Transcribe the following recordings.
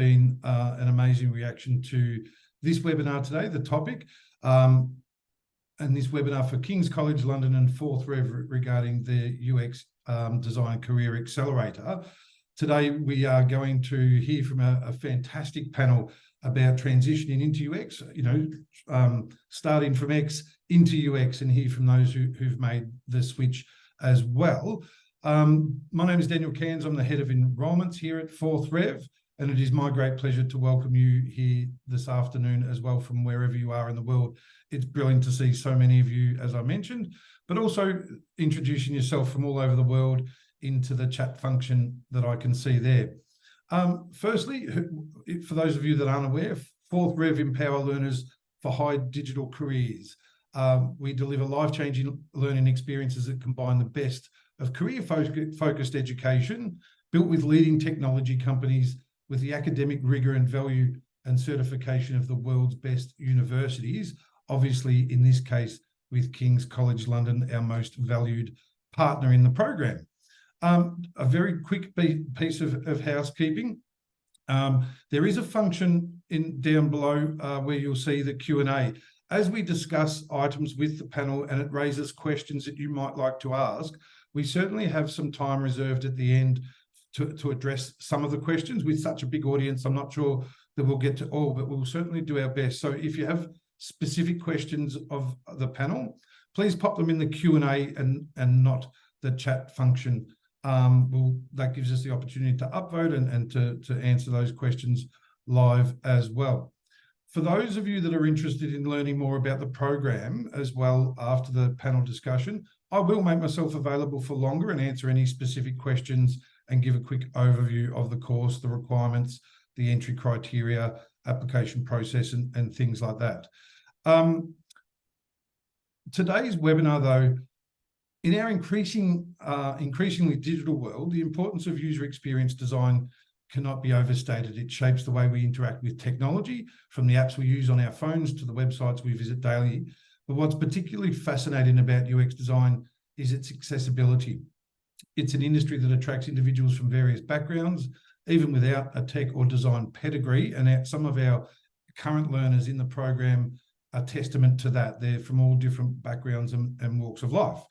been an amazing reaction to this webinar today, the topic, and this webinar for King's College London and 4th Rev regarding the UX Design Career Accelerator. Today, we are going to hear from a fantastic panel about transitioning into UX, starting from X into UX, and hear from those who've made the switch as well. My name is Daniel Cairns. I'm the head of enrolments here at 4th Rev, and it is my great pleasure to welcome you here this afternoon as well from wherever you are in the world. It's brilliant to see so many of you, as I mentioned, but also introducing yourself from all over the world into the chat function that I can see there. Firstly, for those of you that aren't aware, 4th Rev empower learners for high digital careers. We deliver life-changing learning experiences that combine the best of career-focused education, built with leading technology companies, with the academic rigor and value and certification of the world's best universities, obviously in this case with King's College London, our most valued partner in the program. A very quick piece of housekeeping. There is a function down below where you'll see the Q&A. As we discuss items with the panel and it raises questions that you might like to ask, we certainly have some time reserved at the end to address some of the questions. With such a big audience, I'm not sure that we'll get to all, but we'll certainly do our best. So if you have specific questions of the panel, please pop them in the Q&A and not the chat function. That gives us the opportunity to upvote and to answer those questions live as well. For those of you that are interested in learning more about the program as well after the panel discussion, I will make myself available for longer and answer any specific questions and give a quick overview of the course, the requirements, the entry criteria, application process, and things like that. Today's webinar, though, in our increasingly digital world, the importance of user experience design cannot be overstated. It shapes the way we interact with technology, from the apps we use on our phones to the websites we visit daily. But what's particularly fascinating about UX design is its accessibility. It's an industry that attracts individuals from various backgrounds, even without a tech or design pedigree. And some of our current learners in the program are testament to that. They're from all different backgrounds and walks of life.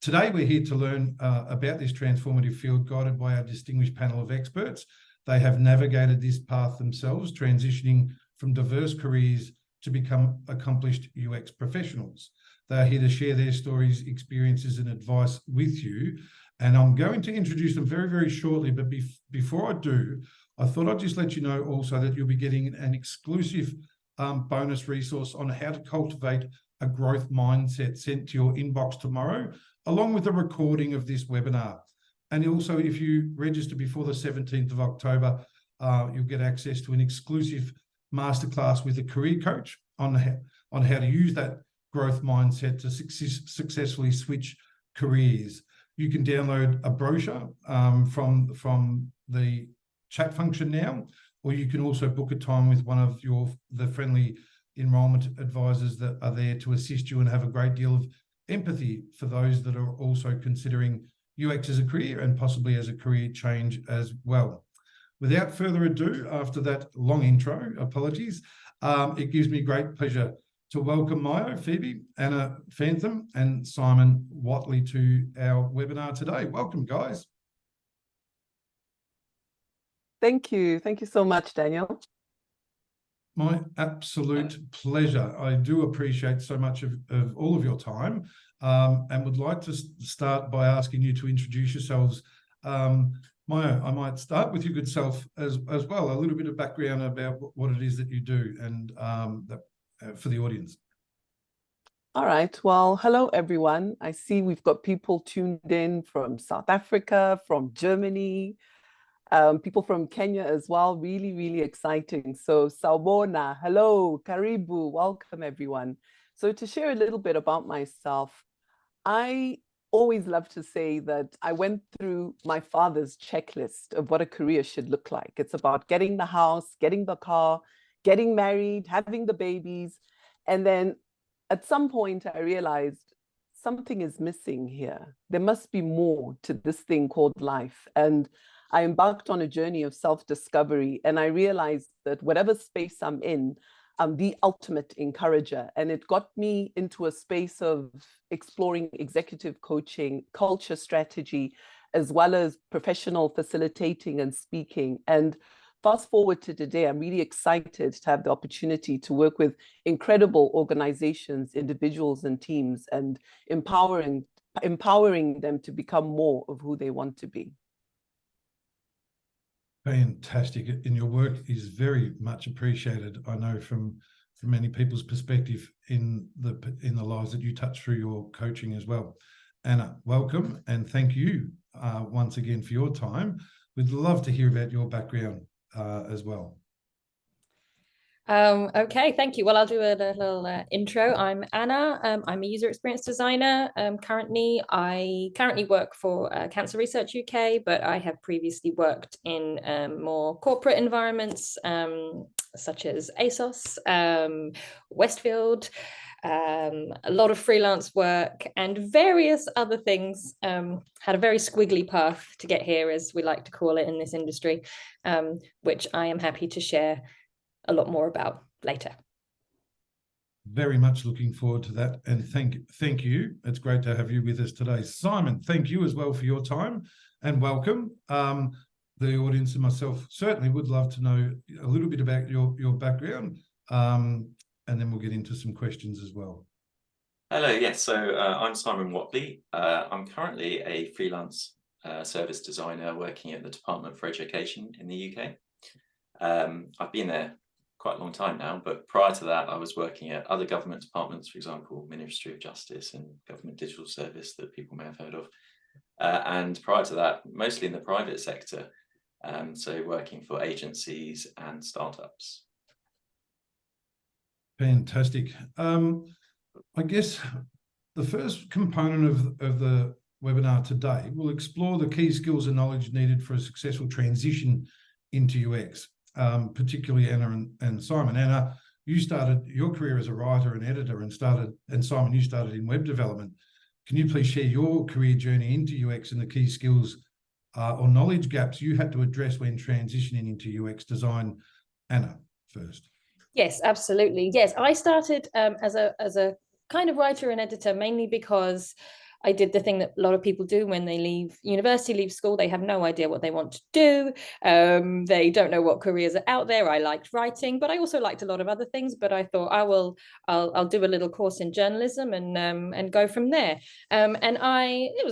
Today, we're here to learn about this transformative field, guided by our distinguished panel of experts. They have navigated this path themselves, transitioning from diverse careers to become accomplished UX professionals. They are here to share their stories, experiences, and advice with you. And I'm going to introduce them very, very shortly. But before I do, I thought I'd just let you know also that you'll be getting an exclusive bonus resource on how to cultivate a growth mindset sent to your inbox tomorrow, along with a recording of this webinar. And also, if you register before the 17th of October, you'll get access to an exclusive masterclass with a career coach on how to use that growth mindset to successfully switch careers. You can download a brochure from the chat function now, or you can also book a time with one of the friendly enrolment advisors that are there to assist you and have a great deal of empathy for those that are also considering UX as a career and possibly as a career change as well. Without further ado, after that long intro, apologies, it gives me great pleasure to welcome Mayo, Phoebe, Anna Phantom, and Simon Watley to our webinar today. Welcome, guys. Thank you. Thank you so much, Daniel. My absolute pleasure. I do appreciate so much of all of your time, and would like to start by asking you to introduce yourselves. Mayo, I might start with your good self as well, a little bit of background about what it is that you do and for the audience. All right. Well, hello, everyone. I see we've got people tuned in from South Africa, from Germany, people from Kenya as well. Really, really exciting. So Sawubona, hello, Karibu, welcome, everyone. So to share a little bit about myself, I always love to say that I went through my father's checklist of what a career should look like. It's about getting the house, getting the car, getting married, having the babies. And then at some point, I realized something is missing here. There must be more to this thing called life. And I embarked on a journey of self-discovery, and I realized that whatever space I'm in, I'm the ultimate encourager. And it got me into a space of exploring executive coaching, culture strategy, as well as professional facilitating and speaking. And fast forward to today, I'm really excited to have the opportunity to work with incredible organizations, individuals, and teams, and empowering them to become more of who they want to be. Fantastic. And your work is very much appreciated, I know, from many people's perspective in the lives that you touch through your coaching as well. Anna, welcome, and thank you once again for your time. We'd love to hear about your background as well. Okay, thank you. Well, I'll do a little intro. I'm Anna. I'm a user experience designer. I currently work for Cancer Research UK, but I have previously worked in more corporate environments, such as ASOS, Westfield, a lot of freelance work, and various other things. Had a very squiggly path to get here, as we like to call it in this industry, which I am happy to share a lot more about later. Very much looking forward to that, and thank you. It's great to have you with us today. Simon, thank you as well for your time and welcome. The audience and myself certainly would love to know a little bit about your background, and then we'll get into some questions as well. Hello, yes, so I'm Simon Watley. I'm currently a freelance service designer working at the Department for Education in the UK. I've been there quite a long time now, but prior to that I was working at other government departments, for example Ministry of Justice and Government Digital Service that people may have heard of, and prior to that mostly in the private sector, so working for agencies and startups. Fantastic. I guess the first component of the webinar today will explore the key skills and knowledge needed for a successful transition into UX. Particularly Anna and Simon. Anna, you started your career as a writer and editor, and Simon, you started in web development. Can you please share your career journey into UX and the key skills or knowledge gaps you had to address when transitioning into UX design? Anna, first. Yes, absolutely. Yes, I started as a kind of writer and editor, mainly because I did the thing that a lot of people do when they leave university, leave school. They have no idea what they want to do. They don't know what careers are out there. I liked writing, but I also liked a lot of other things. But I thought I'll do a little course in journalism and go from there. It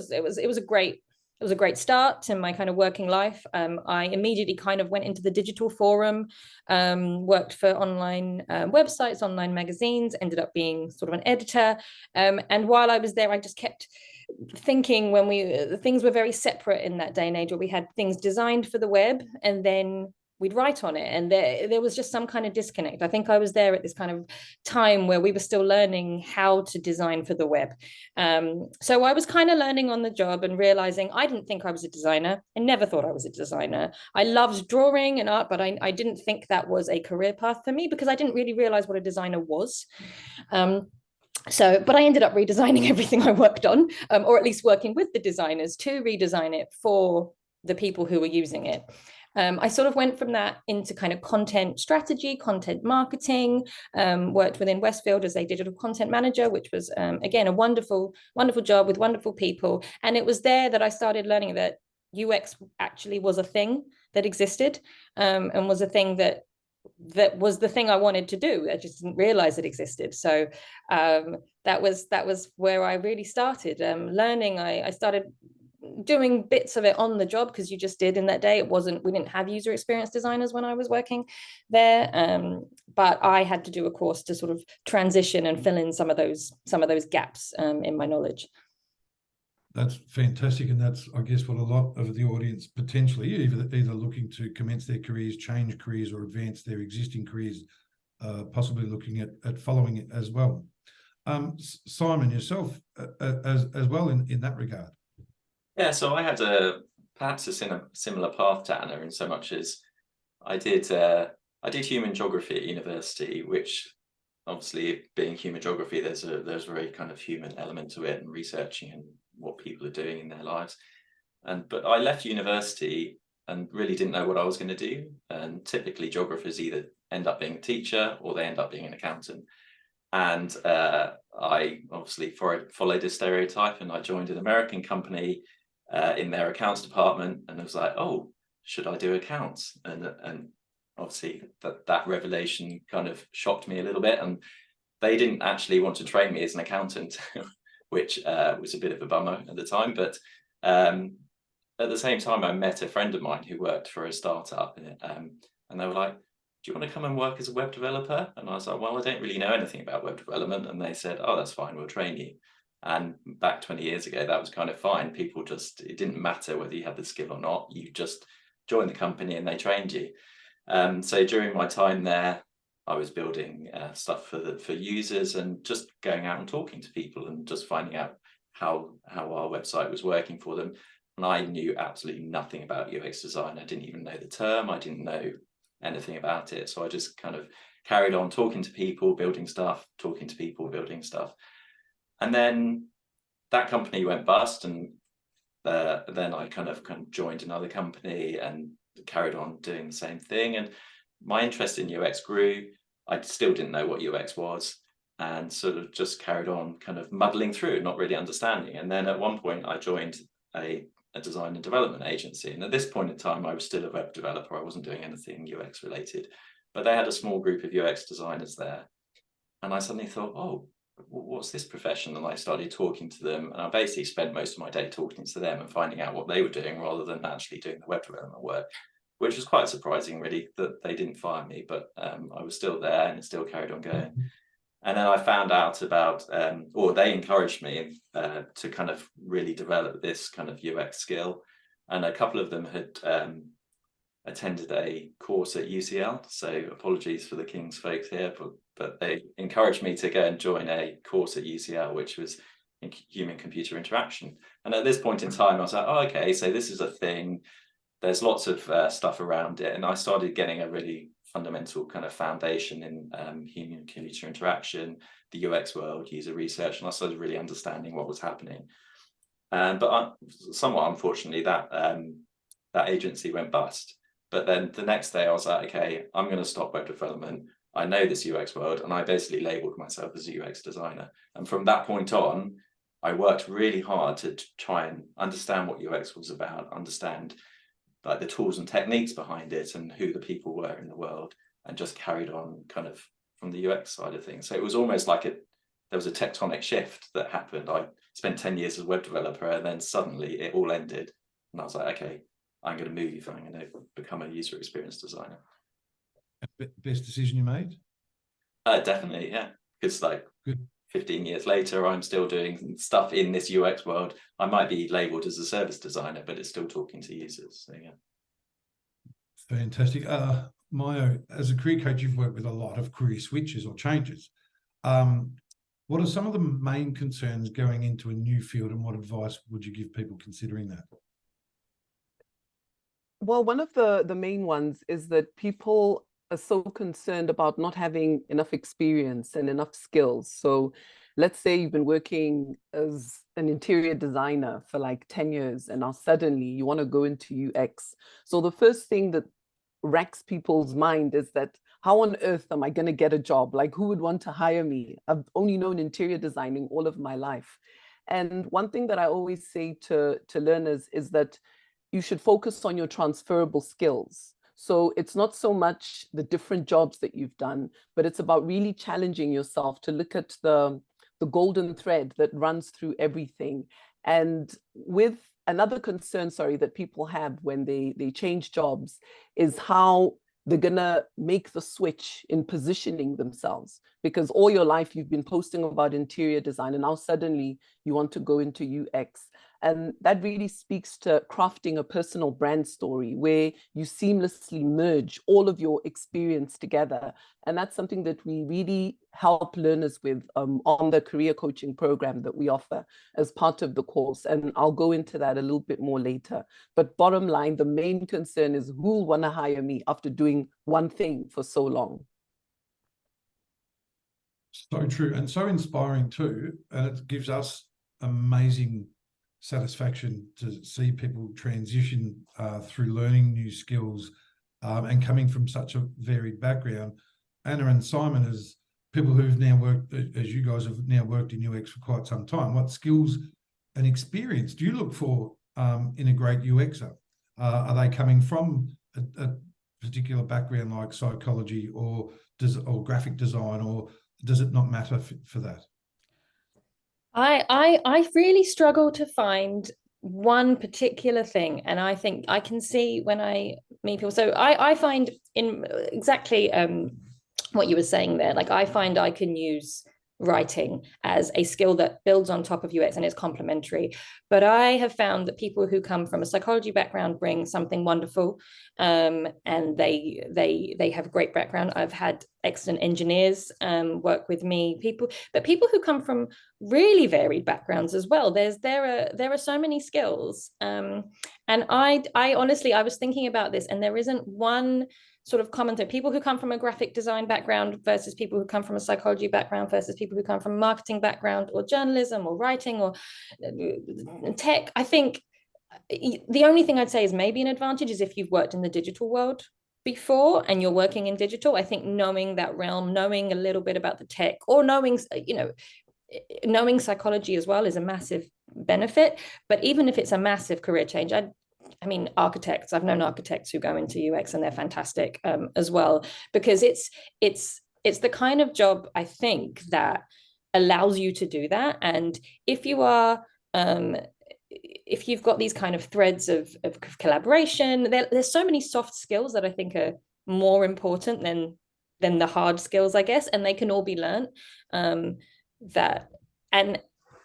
was a great start to my kind of working life. I immediately kind of went into the digital forum, worked for online websites, online magazines, ended up being sort of an editor. And while I was there, I just kept thinking things were very separate in that day and age, where we had things designed for the web and then we'd write on it, and there was just some kind of disconnect. I think I was there at this kind of time where we were still learning how to design for the web. So I was kind of learning on the job and realizing I didn't think I was a designer. I never thought I was a designer. I loved drawing and art, but I didn't think that was a career path for me because I didn't really realize what a designer was. But I ended up redesigning everything I worked on, or at least working with the designers to redesign it for the people who were using it. I sort of went from that into kind of content strategy, content marketing, worked within Westfield as a digital content manager, which was, again, a wonderful, wonderful job with wonderful people. And it was there that I started learning that UX actually was a thing that existed, and was a thing that was the thing I wanted to do. I just didn't realize it existed. So that was where I really started learning. I started doing bits of it on the job because you just did in that day. We didn't have user experience designers when I was working there, but I had to do a course to sort of transition and fill in some of those gaps in my knowledge. That's fantastic, and that's, I guess, what a lot of the audience potentially either looking to commence their careers, change careers, or advance their existing careers, possibly looking at following it as well. Simon, yourself as well in that regard. Yeah, so I had perhaps a similar path to Anna, in so much as I did human geography at university, which obviously, being human geography, there's a very kind of human element to it, and researching and what people are doing in their lives. But I left university and really didn't know what I was going to do. And typically geographers either end up being a teacher or they end up being an accountant. And I obviously followed this stereotype, and I joined an American company in their accounts department, and I was like, oh, should I do accounts? And obviously that revelation kind of shocked me a little bit, and they didn't actually want to train me as an accountant, which was a bit of a bummer at the time. But at the same time, I met a friend of mine who worked for a startup, and they were like, do you want to come and work as a web developer? And I was like, well, I don't really know anything about web development. And they said, oh, that's fine, we'll train you. And back 20 years ago, that was kind of fine. People just, it didn't matter whether you had the skill or not. You just joined the company and they trained you. So during my time there, I was building stuff for users and just going out and talking to people and just finding out how our website was working for them. And I knew absolutely nothing about UX design. I didn't even know the term. I didn't know anything about it. So I just kind of carried on talking to people, building stuff, talking to people, building stuff. And then that company went bust, and then I kind of joined another company and carried on doing the same thing. And my interest in UX grew. I still didn't know what UX was, and sort of just carried on kind of muddling through, not really understanding. And then at one point I joined a design and development agency. And at this point in time, I was still a web developer. I wasn't doing anything UX related, but they had a small group of UX designers there. And I suddenly thought, oh, what's this profession? And I started talking to them, and I basically spent most of my day talking to them and finding out what they were doing rather than actually doing the web development work, which was quite surprising, really, that they didn't fire me, but I was still there and it still carried on going. And then I found out about, or they encouraged me to kind of really develop this kind of UX skill. And a couple of them had attended a course at UCL. So apologies for the King's folks here, but they encouraged me to go and join a course at UCL, which was in human-computer interaction. And at this point in time, I was like, oh, okay, so this is a thing. There's lots of stuff around it. And I started getting a really fundamental kind of foundation in human-computer interaction, the UX world, user research, and I started really understanding what was happening. But somewhat unfortunately, that agency went bust. But then the next day I was like, okay, I'm going to stop web development. I know this UX world, and I basically labeled myself as a UX designer. And from that point on, I worked really hard to try and understand what UX was about, understand like the tools and techniques behind it and who the people were in the world, and just carried on kind of from the UX side of things. So it was almost like there was a tectonic shift that happened. I spent 10 years as a web developer, and then suddenly it all ended. And I was like, okay, I'm going to move. I'm going to become a user experience designer. Best decision you made? Definitely, yeah. Because like good. 15 years later, I'm still doing stuff in this UX world. I might be labeled as a service designer, but it's still talking to users. So yeah. Fantastic. Mayo, as a career coach, you've worked with a lot of career switches or changes. What are some of the main concerns going into a new field, and what advice would you give people considering that? Well, one of the main ones is that people are so concerned about not having enough experience and enough skills. So let's say you've been working as an interior designer for like 10 years, and now suddenly you want to go into UX. So the first thing that racks people's mind is that, how on earth am I going to get a job? Like, who would want to hire me? I've only known interior designing all of my life. And one thing that I always say to learners is that you should focus on your transferable skills. So it's not so much the different jobs that you've done, but it's about really challenging yourself to look at the golden thread that runs through everything. And with another concern, that people have when they change jobs is how they're gonna make the switch in positioning themselves, because all your life you've been posting about interior design, and now suddenly you want to go into UX. And that really speaks to crafting a personal brand story where you seamlessly merge all of your experience together. And that's something that we really help learners with on the career coaching program that we offer as part of the course. And I'll go into that a little bit more later. But bottom line, the main concern is, who will want to hire me after doing one thing for so long? So true, and so inspiring too. And it gives us amazing satisfaction to see people transition through learning new skills and coming from such a varied background. Anna and Simon, as people who've now worked, as you guys have now worked in UX for quite some time, what skills and experience do you look for in a great UXer? Are they coming from a particular background like psychology or graphic design, or does it not matter for that? I really struggle to find one particular thing, and I think I can see when I meet people. So I find in exactly what you were saying there, like I find I can use writing as a skill that builds on top of UX and is complementary. But I have found that people who come from a psychology background bring something wonderful, and they have a great background. I've had excellent engineers work with me, people who come from really varied backgrounds as well. There are so many skills, and I honestly, I was thinking about this, and there isn't one sort of common thing. People who come from a graphic design background versus people who come from a psychology background versus people who come from a marketing background or journalism or writing or tech. I think the only thing I'd say is maybe an advantage is if you've worked in the digital world before and you're working in digital. I think knowing that realm, knowing a little bit about the tech, or knowing, knowing psychology as well is a massive benefit. But even if it's a massive career change, I mean, architects, I've known architects who go into UX and they're fantastic as well, because it's the kind of job, I think, that allows you to do that. And if you are, if you've got these kind of threads of collaboration, there's so many soft skills that I think are more important than the hard skills, I guess, and they can all be learned. And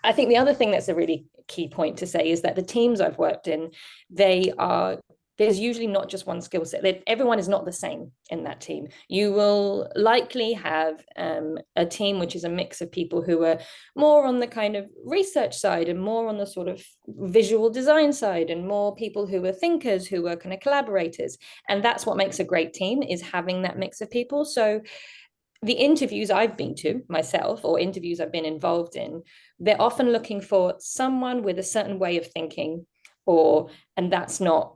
I think the other thing that's a really key point to say is that the teams I've worked in, there's usually not just one skill set. Everyone is not the same in that team. You will likely have a team which is a mix of people who are more on the kind of research side and more on the sort of visual design side, and more people who are thinkers, who are kind of collaborators. And that's what makes a great team, is having that mix of people. So the interviews I've been to myself, or interviews I've been involved in, they're often looking for someone with a certain way of thinking, and that's not,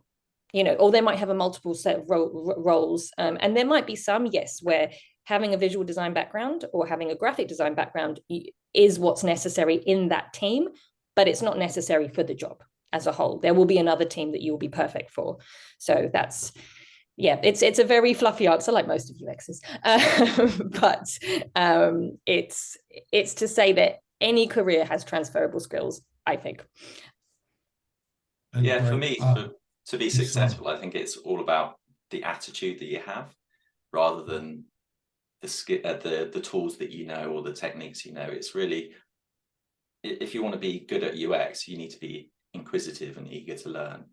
or they might have a multiple set of roles. And there might be some, yes, where having a visual design background or having a graphic design background is what's necessary in that team, but it's not necessary for the job as a whole. There will be another team that you will be perfect for. So that's, yeah, it's a very fluffy answer, like most of UXs, but it's to say that any career has transferable skills, I think. Yeah, for me, to be successful, I think it's all about the attitude that you have, rather than the tools that you know or the techniques you know. It's really, if you want to be good at UX, you need to be inquisitive and eager to learn.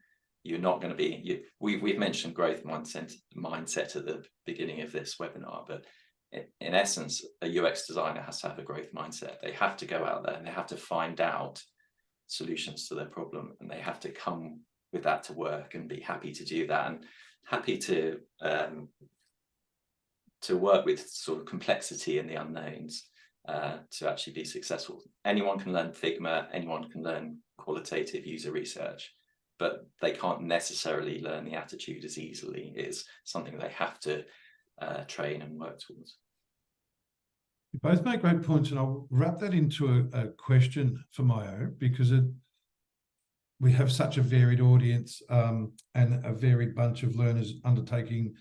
You're not going to be, we've mentioned growth mindset at the beginning of this webinar, but in essence, a UX designer has to have a growth mindset. They have to go out there and they have to find out solutions to their problem, and they have to come with that to work and be happy to do that, and happy to work with sort of complexity and the unknowns to actually be successful. Anyone can learn Figma, anyone can learn qualitative user research, but they can't necessarily learn the attitude as easily. It's something they have to train and work towards. You both make great points, and I'll wrap that into a question for Mayo, because we have such a varied audience and a varied bunch of learners undertaking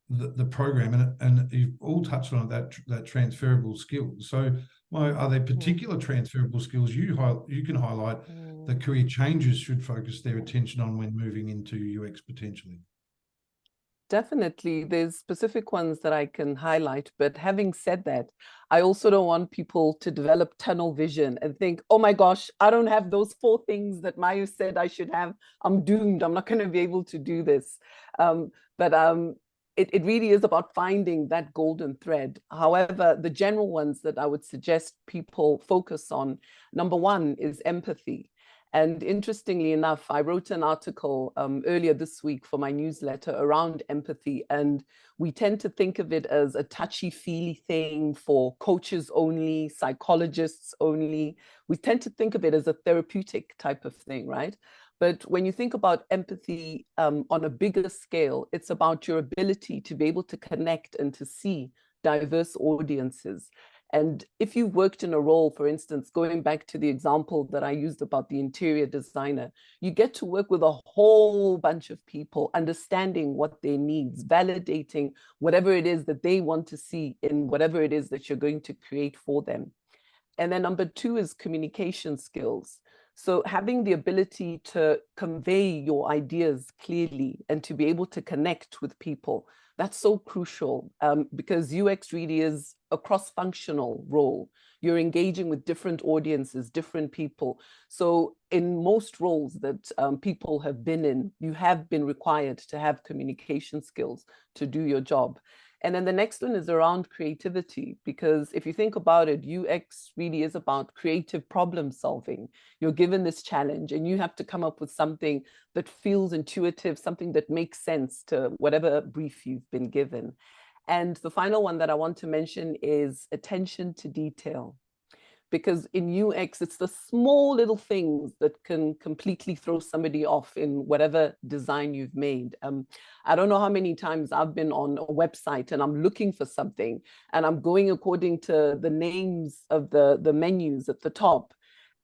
the program, and you've all touched on that transferable skills. So, Mayo, are there particular transferable skills you can highlight that career changers should focus their attention on when moving into UX potentially? Definitely, there's specific ones that I can highlight, but having said that, I also don't want people to develop tunnel vision and think, oh my gosh, I don't have those 4 things that Mayo said I should have. I'm doomed. I'm not going to be able to do this. It really is about finding that golden thread. However, the general ones that I would suggest people focus on, number one is empathy. And interestingly enough, I wrote an article earlier this week for my newsletter around empathy. And we tend to think of it as a touchy-feely thing for coaches only, psychologists only. We tend to think of it as a therapeutic type of thing, right? But when you think about empathy on a bigger scale, it's about your ability to be able to connect and to see diverse audiences. And if you worked in a role, for instance, going back to the example that I used about the interior designer, you get to work with a whole bunch of people, understanding what their needs, validating whatever it is that they want to see in whatever it is that you're going to create for them. And then number two is communication skills. So having the ability to convey your ideas clearly and to be able to connect with people, that's so crucial because UX really is a cross-functional role. You're engaging with different audiences, different people. So in most roles that people have been in, you have been required to have communication skills to do your job. And then the next one is around creativity, because if you think about it, UX really is about creative problem solving. You're given this challenge and you have to come up with something that feels intuitive, something that makes sense to whatever brief you've been given. And the final one that I want to mention is attention to detail. Because in UX, it's the small little things that can completely throw somebody off in whatever design you've made. I don't know how many times I've been on a website and I'm looking for something and I'm going according to the names of the menus at the top.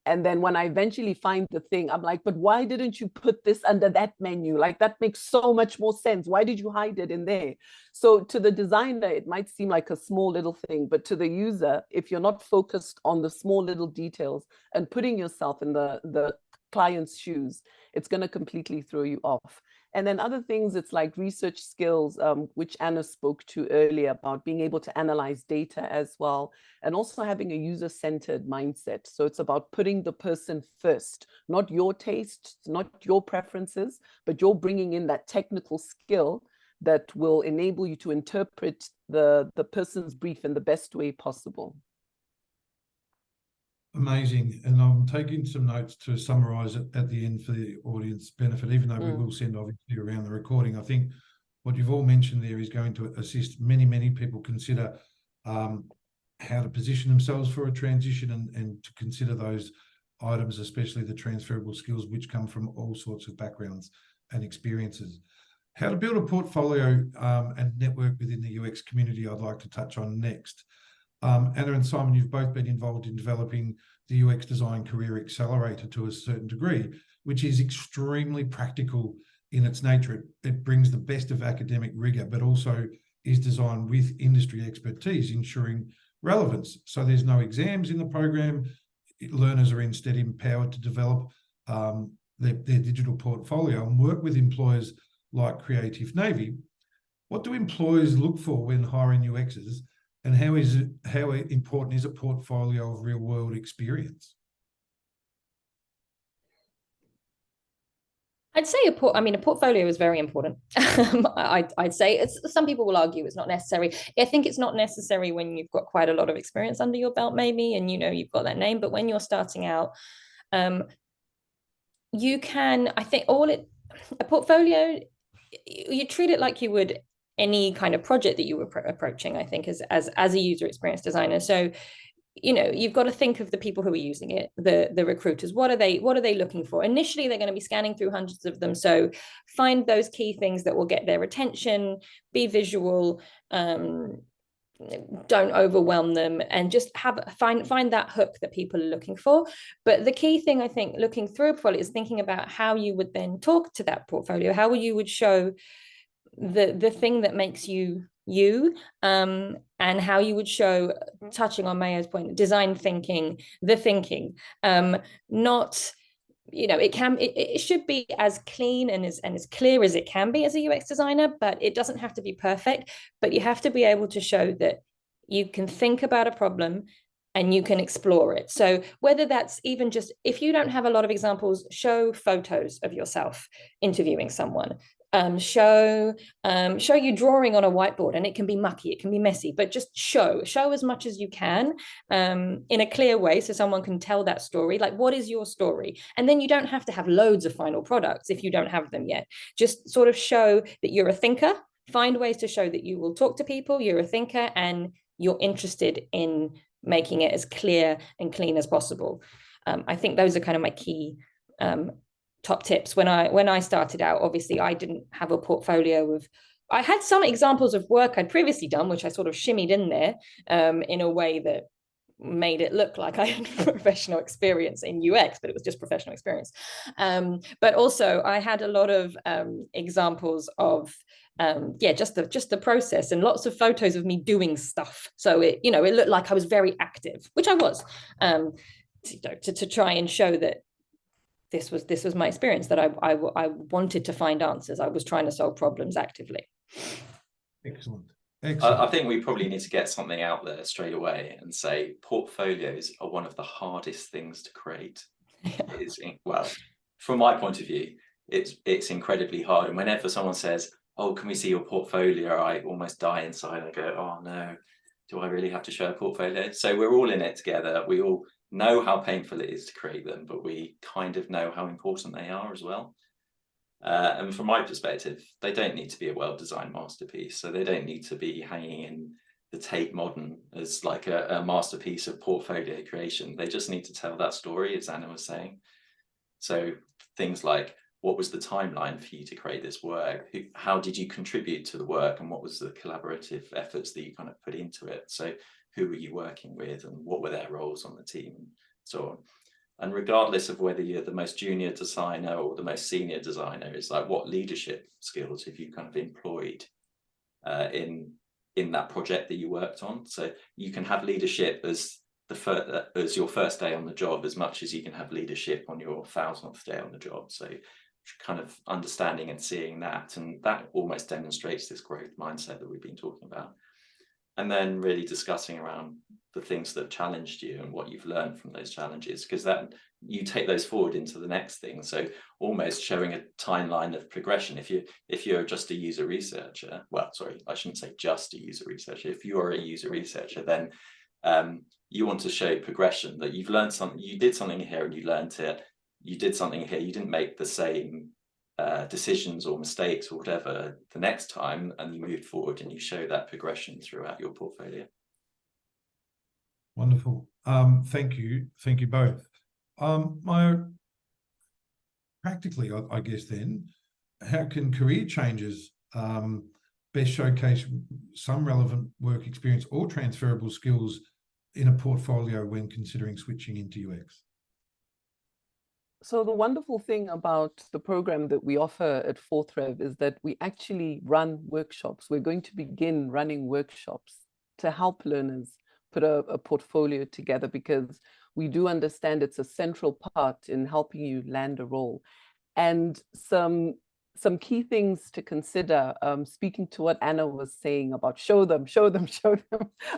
And then when I eventually find the thing, I'm like, but why didn't you put this under that menu? Like, that makes so much more sense. Why did you hide it in there? So to the designer, it might seem like a small little thing, but to the user, if you're not focused on the small little details and putting yourself in the client's shoes, it's going to completely throw you off. And then other things, it's like research skills, which Anna spoke to earlier about being able to analyze data as well, and also having a user-centered mindset. So it's about putting the person first, not your tastes, not your preferences, but you're bringing in that technical skill that will enable you to interpret the person's brief in the best way possible. Amazing. And I'm taking some notes to summarize it at the end for the audience benefit, even though we will send obviously around the recording. I think what you've all mentioned there is going to assist many people consider how to position themselves for a transition and to consider those items, especially the transferable skills, which come from all sorts of backgrounds and experiences. How to build a portfolio and network within the UX community, I'd like to touch on next. Anna and Simon, you've both been involved in developing the UX Design Career Accelerator to a certain degree, which is extremely practical in its nature. It brings the best of academic rigor, but also is designed with industry expertise, ensuring relevance. So there's no exams in the program. Learners are instead empowered to develop their digital portfolio and work with employers like Creative Navy. What do employers look for when hiring UXers? And how important is a portfolio of real-world experience? I'd say a portfolio is very important. I'd say some people will argue it's not necessary. I think it's not necessary when you've got quite a lot of experience under your belt, maybe, and you've got that name. But when you're starting out, you can. I think a portfolio, you treat it like you would any kind of project that you were approaching, I think, as a user experience designer. So, you've got to think of the people who are using it, the recruiters. What are they looking for? Initially, they're going to be scanning through hundreds of them. So find those key things that will get their attention, be visual, don't overwhelm them, and just find that hook that people are looking for. But the key thing, I think, looking through a portfolio is thinking about how you would then talk to that portfolio, how you would show the thing that makes you and how you would show, touching on Mayo's point, design thinking, the thinking, not, it should be as clean and as clear as it can be as a UX designer, but it doesn't have to be perfect. But you have to be able to show that you can think about a problem and you can explore it. So whether that's even just, if you don't have a lot of examples, show photos of yourself interviewing someone. show you drawing on a whiteboard, and it can be mucky, it can be messy, but just show as much as you can in a clear way, so someone can tell that story. Like, what is your story? And then you don't have to have loads of final products if you don't have them yet. Just sort of show that you're a thinker. Find ways to show that you will talk to people, you're a thinker, and you're interested in making it as clear and clean as possible. I think those are kind of my key top tips. When I started out, obviously I didn't have a portfolio of, I had some examples of work I'd previously done, which I sort of shimmied in there in a way that made it look like I had professional experience in UX, but it was just professional experience. But also I had a lot of examples of just the process, and lots of photos of me doing stuff. So it looked like I was very active, which I was, to try and show that this was my experience, that I wanted to find answers. I was trying to solve problems actively. Excellent. I think we probably need to get something out there straight away and say portfolios are one of the hardest things to create. Well, from my point of view, it's incredibly hard. And whenever someone says, "Oh, can we see your portfolio?" I almost die inside. I go, "Oh no, do I really have to show a portfolio?" So we're all in it together. We all know how painful it is to create them, but we kind of know how important they are as well. And from my perspective, they don't need to be a well-designed masterpiece. So they don't need to be hanging in the Tate Modern as like a masterpiece of portfolio creation. They just need to tell that story, as Anna was saying. So things like, what was the timeline for you to create this work? How did you contribute to the work? And what was the collaborative efforts that you kind of put into it? So who were you working with, and what were their roles on the team, and so on. And regardless of whether you're the most junior designer or the most senior designer, it's like, what leadership skills have you kind of employed in that project that you worked on? So you can have leadership as your first day on the job, as much as you can have leadership on your 1000th day on the job. So kind of understanding and seeing that, and that almost demonstrates this growth mindset that we've been talking about. And then really discussing around the things that have challenged you and what you've learned from those challenges, because that you take those forward into the next thing. So almost showing a timeline of progression. If you're just a user researcher, well, sorry, I shouldn't say just a user researcher. If you're a user researcher, then you want to show progression, that you've learned something, you did something here and you learned it, you did something here, you didn't make the same decisions or mistakes or whatever the next time, and you moved forward, and you show that progression throughout your portfolio. Wonderful. Thank you both. Practically, I guess then, how can career changes best showcase some relevant work experience or transferable skills in a portfolio when considering switching into UX? So the wonderful thing about the program that we offer at 4th Rev is that we actually run workshops. We're going to begin running workshops to help learners put a portfolio together, because we do understand it's a central part in helping you land a role. And some key things to consider, speaking to what Anna was saying about show them.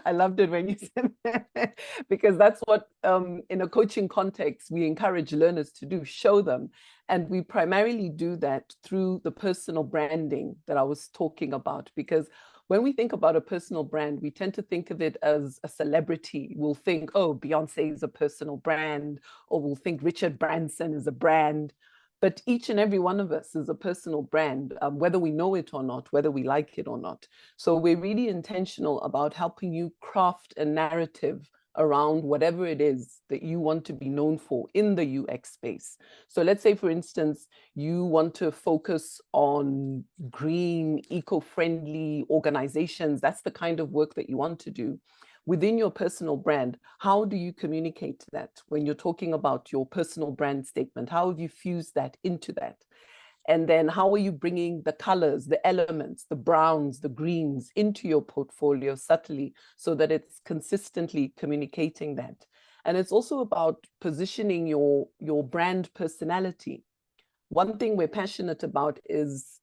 I loved it when you said that, because that's what, in a coaching context, we encourage learners to do, show them. And we primarily do that through the personal branding that I was talking about, because when we think about a personal brand, we tend to think of it as a celebrity. We'll think, oh, Beyonce is a personal brand, or we'll think Richard Branson is a brand. But each and every one of us is a personal brand, whether we know it or not, whether we like it or not. So we're really intentional about helping you craft a narrative around whatever it is that you want to be known for in the UX space. So let's say, for instance, you want to focus on green, eco-friendly organizations. That's the kind of work that you want to do. Within your personal brand, how do you communicate that? When you're talking about your personal brand statement, how have you fused that into that? And then how are you bringing the colors, the elements, the browns, the greens into your portfolio subtly, so that it's consistently communicating that? And it's also about positioning your brand personality. One thing we're passionate about is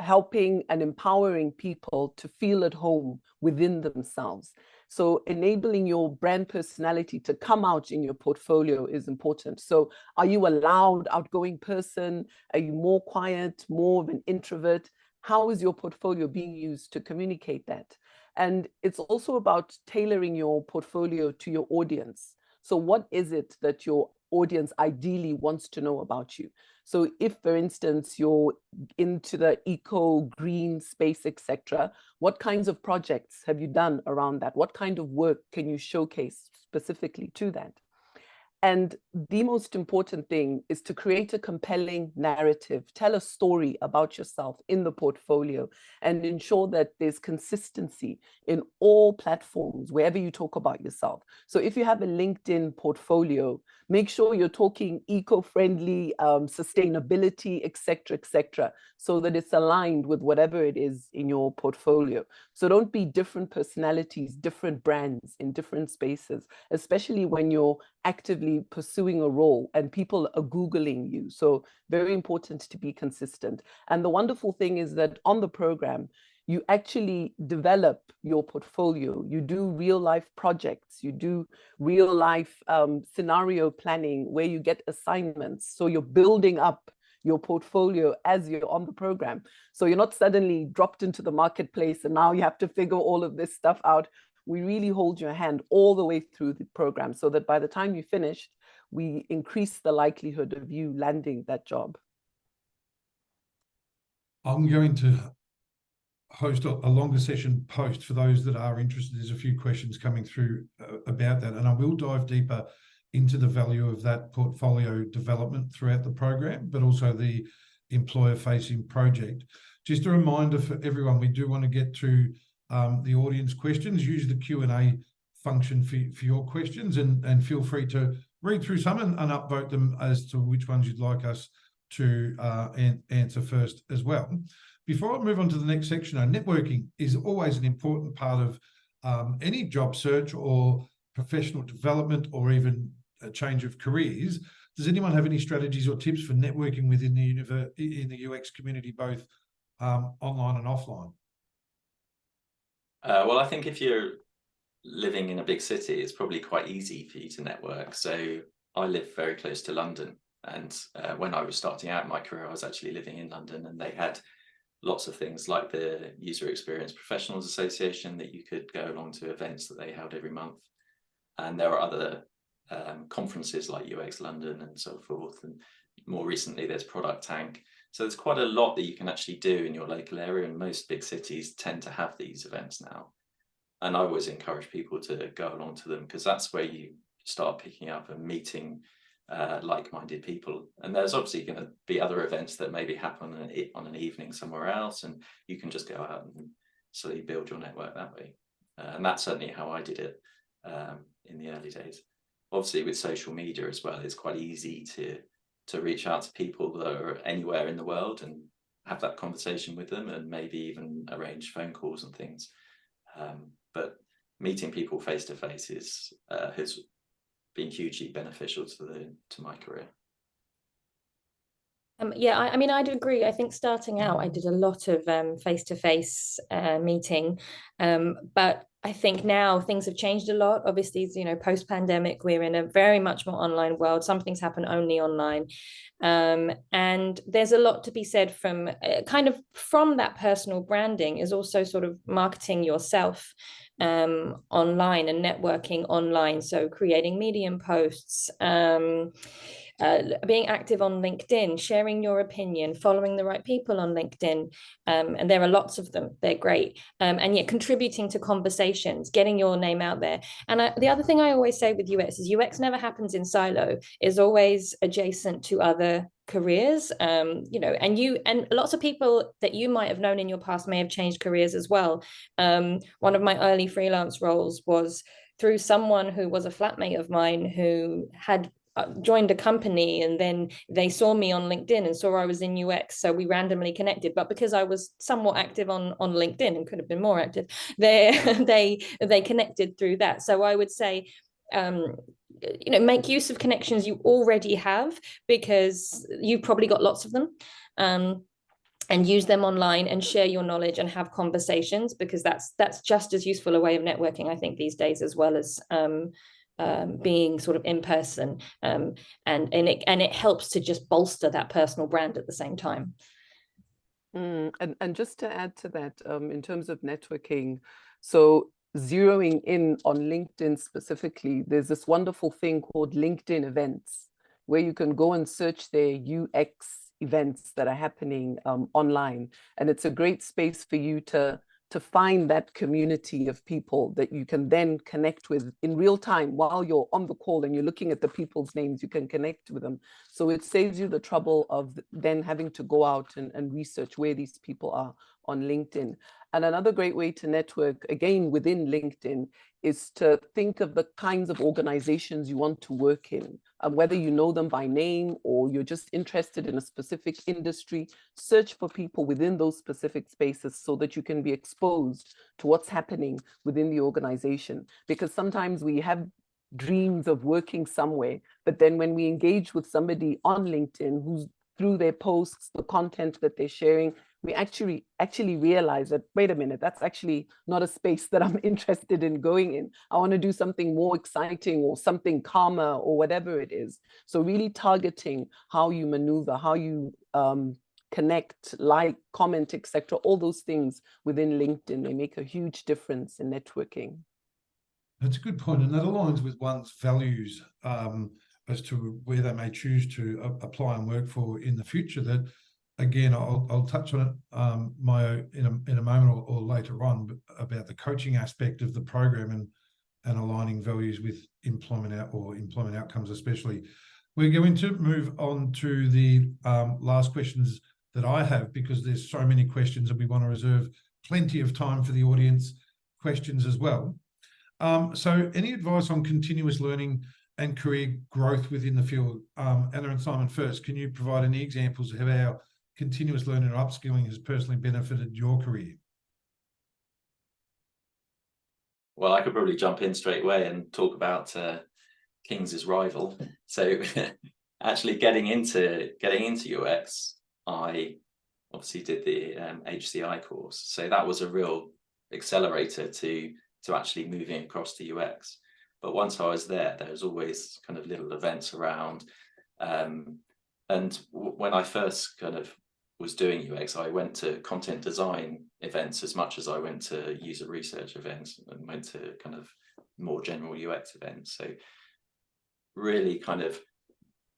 helping and empowering people to feel at home within themselves. So enabling your brand personality to come out in your portfolio is important. So are you a loud, outgoing person? Are you more quiet, more of an introvert? How is your portfolio being used to communicate that? And it's also about tailoring your portfolio to your audience. So what is it that your audience ideally wants to know about you? So if, for instance, you're into the eco, green space, etc., what kinds of projects have you done around that? What kind of work can you showcase specifically to that? And the most important thing is to create a compelling narrative, tell a story about yourself in the portfolio, and ensure that there's consistency in all platforms, wherever you talk about yourself. So if you have a LinkedIn portfolio, make sure you're talking eco-friendly, sustainability, et cetera, so that it's aligned with whatever it is in your portfolio. So don't be different personalities, different brands in different spaces, especially when you're actively pursuing a role and people are Googling you. So very important to be consistent. And the wonderful thing is that on the program, you actually develop your portfolio. You do real life projects. You do real life scenario planning where you get assignments. So you're building up your portfolio as you're on the program. So you're not suddenly dropped into the marketplace and now you have to figure all of this stuff out. We really hold your hand all the way through the program so that by the time you finished, we increase the likelihood of you landing that job. I'm going to host a longer session post for those that are interested. There's a few questions coming through about that, and I will dive deeper into the value of that portfolio development throughout the program, but also the employer-facing project. Just a reminder for everyone, we do want to get to the audience questions. Use the Q&A function for your questions, and feel free to read through some and upvote them as to which ones you'd like us to answer first as well. Before I move on to the next section, networking is always an important part of any job search or professional development or even a change of careers. Does anyone have any strategies or tips for networking within the UX community, both online and offline? Well, I think if you're living in a big city, it's probably quite easy for you to network. So I live very close to London, and when I was starting out in my career, I was actually living in London, and they had lots of things like the User Experience Professionals Association that you could go along to events that they held every month. And there are other conferences like UX London and so forth. And more recently, there's Product Tank. So there's quite a lot that you can actually do in your local area, and most big cities tend to have these events now. And I always encourage people to go along to them, because that's where you start picking up and meeting like-minded people. And there's obviously going to be other events that maybe happen on an evening somewhere else, and you can just go out and slowly build your network that way. And that's certainly how I did it in the early days. Obviously, with social media as well, it's quite easy to reach out to people that are anywhere in the world and have that conversation with them, and maybe even arrange phone calls and things. But meeting people face to face has been hugely beneficial to my career. Yeah, I mean, I'd agree. I think starting out, I did a lot of face-to-face meeting, but I think now things have changed a lot. Obviously, post-pandemic, we're in a very much more online world. Some things happen only online. And there's a lot to be said from from that personal branding is also sort of marketing yourself online and networking online. So creating Medium posts, being active on LinkedIn, sharing your opinion, following the right people on LinkedIn. And there are lots of them. They're great. And yet contributing to conversations, getting your name out there. And the other thing I always say with UX is UX never happens in silo, is always adjacent to other careers, and lots of people that you might have known in your past may have changed careers as well. One of my early freelance roles was through someone who was a flatmate of mine who had joined a company, and then they saw me on LinkedIn and saw I was in UX, so we randomly connected. But because I was somewhat active on LinkedIn and could have been more active, they connected through that. So I would say make use of connections you already have, because you've probably got lots of them. and use them online and share your knowledge and have conversations, because that's just as useful a way of networking, I think, these days, as well as being sort of in person, and it helps to just bolster that personal brand at the same time. And just to add to that, in terms of networking, so zeroing in on LinkedIn specifically, there's this wonderful thing called LinkedIn events, where you can go and search their UX events that are happening online. And it's a great space for you to find that community of people that you can then connect with in real time while you're on the call and you're looking at the people's names. You can connect with them. So it saves you the trouble of then having to go out and research where these people are on LinkedIn. And another great way to network, again, within LinkedIn, is to think of the kinds of organizations you want to work in, whether you know them by name or you're just interested in a specific industry. Search for people within those specific spaces so that you can be exposed to what's happening within the organization. Because sometimes we have dreams of working somewhere, but then when we engage with somebody on LinkedIn who's through their posts, the content that they're sharing, we actually realize that, wait a minute, that's actually not a space that I'm interested in going in. I want to do something more exciting or something calmer or whatever it is. So really targeting how you maneuver, how you connect, like, comment, etc. All those things within LinkedIn, they make a huge difference in networking. That's a good point, and that aligns with one's values as to where they may choose to apply and work for in the future. That, again, I'll touch on it in a moment or later on about the coaching aspect of the program and aligning values with employment outcomes, especially. We're going to move on to the last questions that I have, because there's so many questions and we want to reserve plenty of time for the audience questions as well. So any advice on continuous learning and career growth within the field? Anna and Simon first, can you provide any examples of how continuous learning or upskilling has personally benefited your career? Well, I could probably jump in straight away and talk about Kings's rival. So actually getting into UX, I obviously did the HCI course. So that was a real accelerator to actually moving across to UX. But once I was there was always kind of little events around. And when I first kind of was doing UX, I went to content design events as much as I went to user research events and went to kind of more general UX events. So really kind of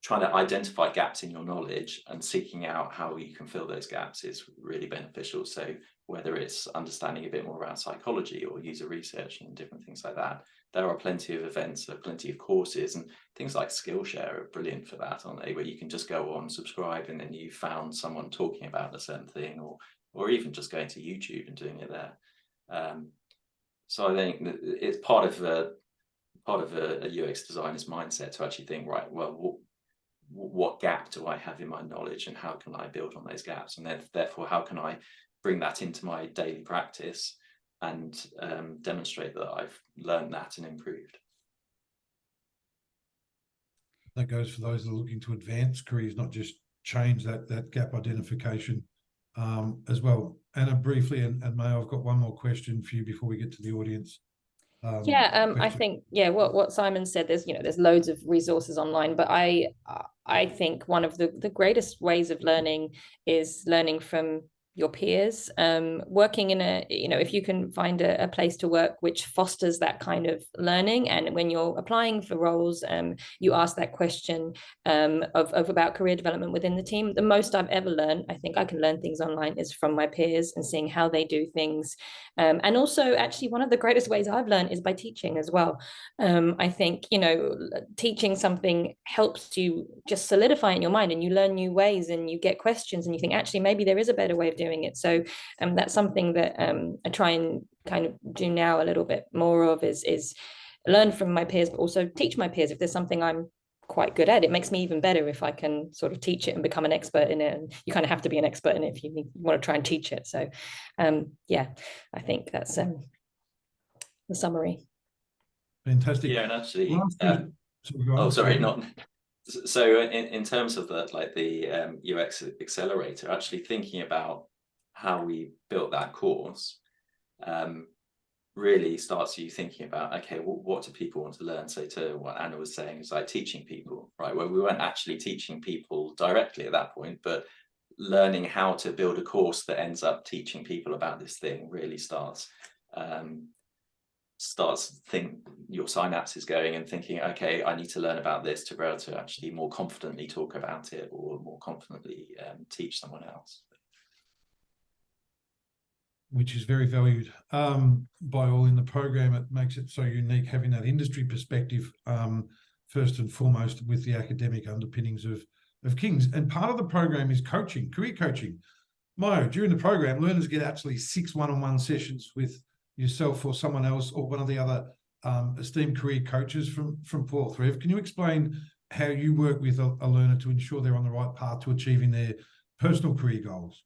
trying to identify gaps in your knowledge and seeking out how you can fill those gaps is really beneficial. So whether it's understanding a bit more around psychology or user research and different things like that, there are plenty of events, there are plenty of courses, and things like Skillshare are brilliant for that, aren't they? Where you can just go on, subscribe, and then you found someone talking about a certain thing, or even just going to YouTube and doing it there. So I think that it's part of a UX designer's mindset to actually think, right, well, what gap do I have in my knowledge, and how can I build on those gaps, and then therefore how can I bring that into my daily practice and demonstrate that I've learned that and improved. That goes for those that are looking to advance careers, not just change that gap identification as well. Anna, briefly, and May, I've got one more question for you before we get to the audience. I think what Simon said, there's loads of resources online, but I think one of the greatest ways of learning is learning from your peers, working in if you can find a place to work which fosters that kind of learning, and when you're applying for roles, you ask that question of about career development within the team. The most I've ever learned, I think I can learn things online, is from my peers and seeing how they do things, and also actually one of the greatest ways I've learned is by teaching as well. I think teaching something helps you just solidify in your mind, and you learn new ways, and you get questions, and you think actually maybe there is a better way of doing it. So that's something that I try and kind of do now a little bit more of, is learn from my peers, but also teach my peers. If there's something I'm quite good at, it makes me even better if I can sort of teach it and become an expert in it. And you kind of have to be an expert in it if you want to try and teach it. So I think that's the summary. Fantastic. Yeah, and actually, sorry, So in terms of the UX accelerator, actually thinking about how we built that course really starts you thinking about, okay, well, what do people want to learn? So to what Anna was saying, is like teaching people, right? Well, we weren't actually teaching people directly at that point, but learning how to build a course that ends up teaching people about this thing really starts think your synapses going and thinking, okay, I need to learn about this to be able to actually more confidently talk about it, or more confidently teach someone else. Which is very valued by all in the program. It makes it so unique, having that industry perspective first and foremost, with the academic underpinnings of King's. And part of the program is coaching, career coaching. Mo, during the program, learners get actually 6 one-on-one sessions with yourself or someone else, or one of the other esteemed career coaches from Port Rev. Can you explain how you work with a learner to ensure they're on the right path to achieving their personal career goals?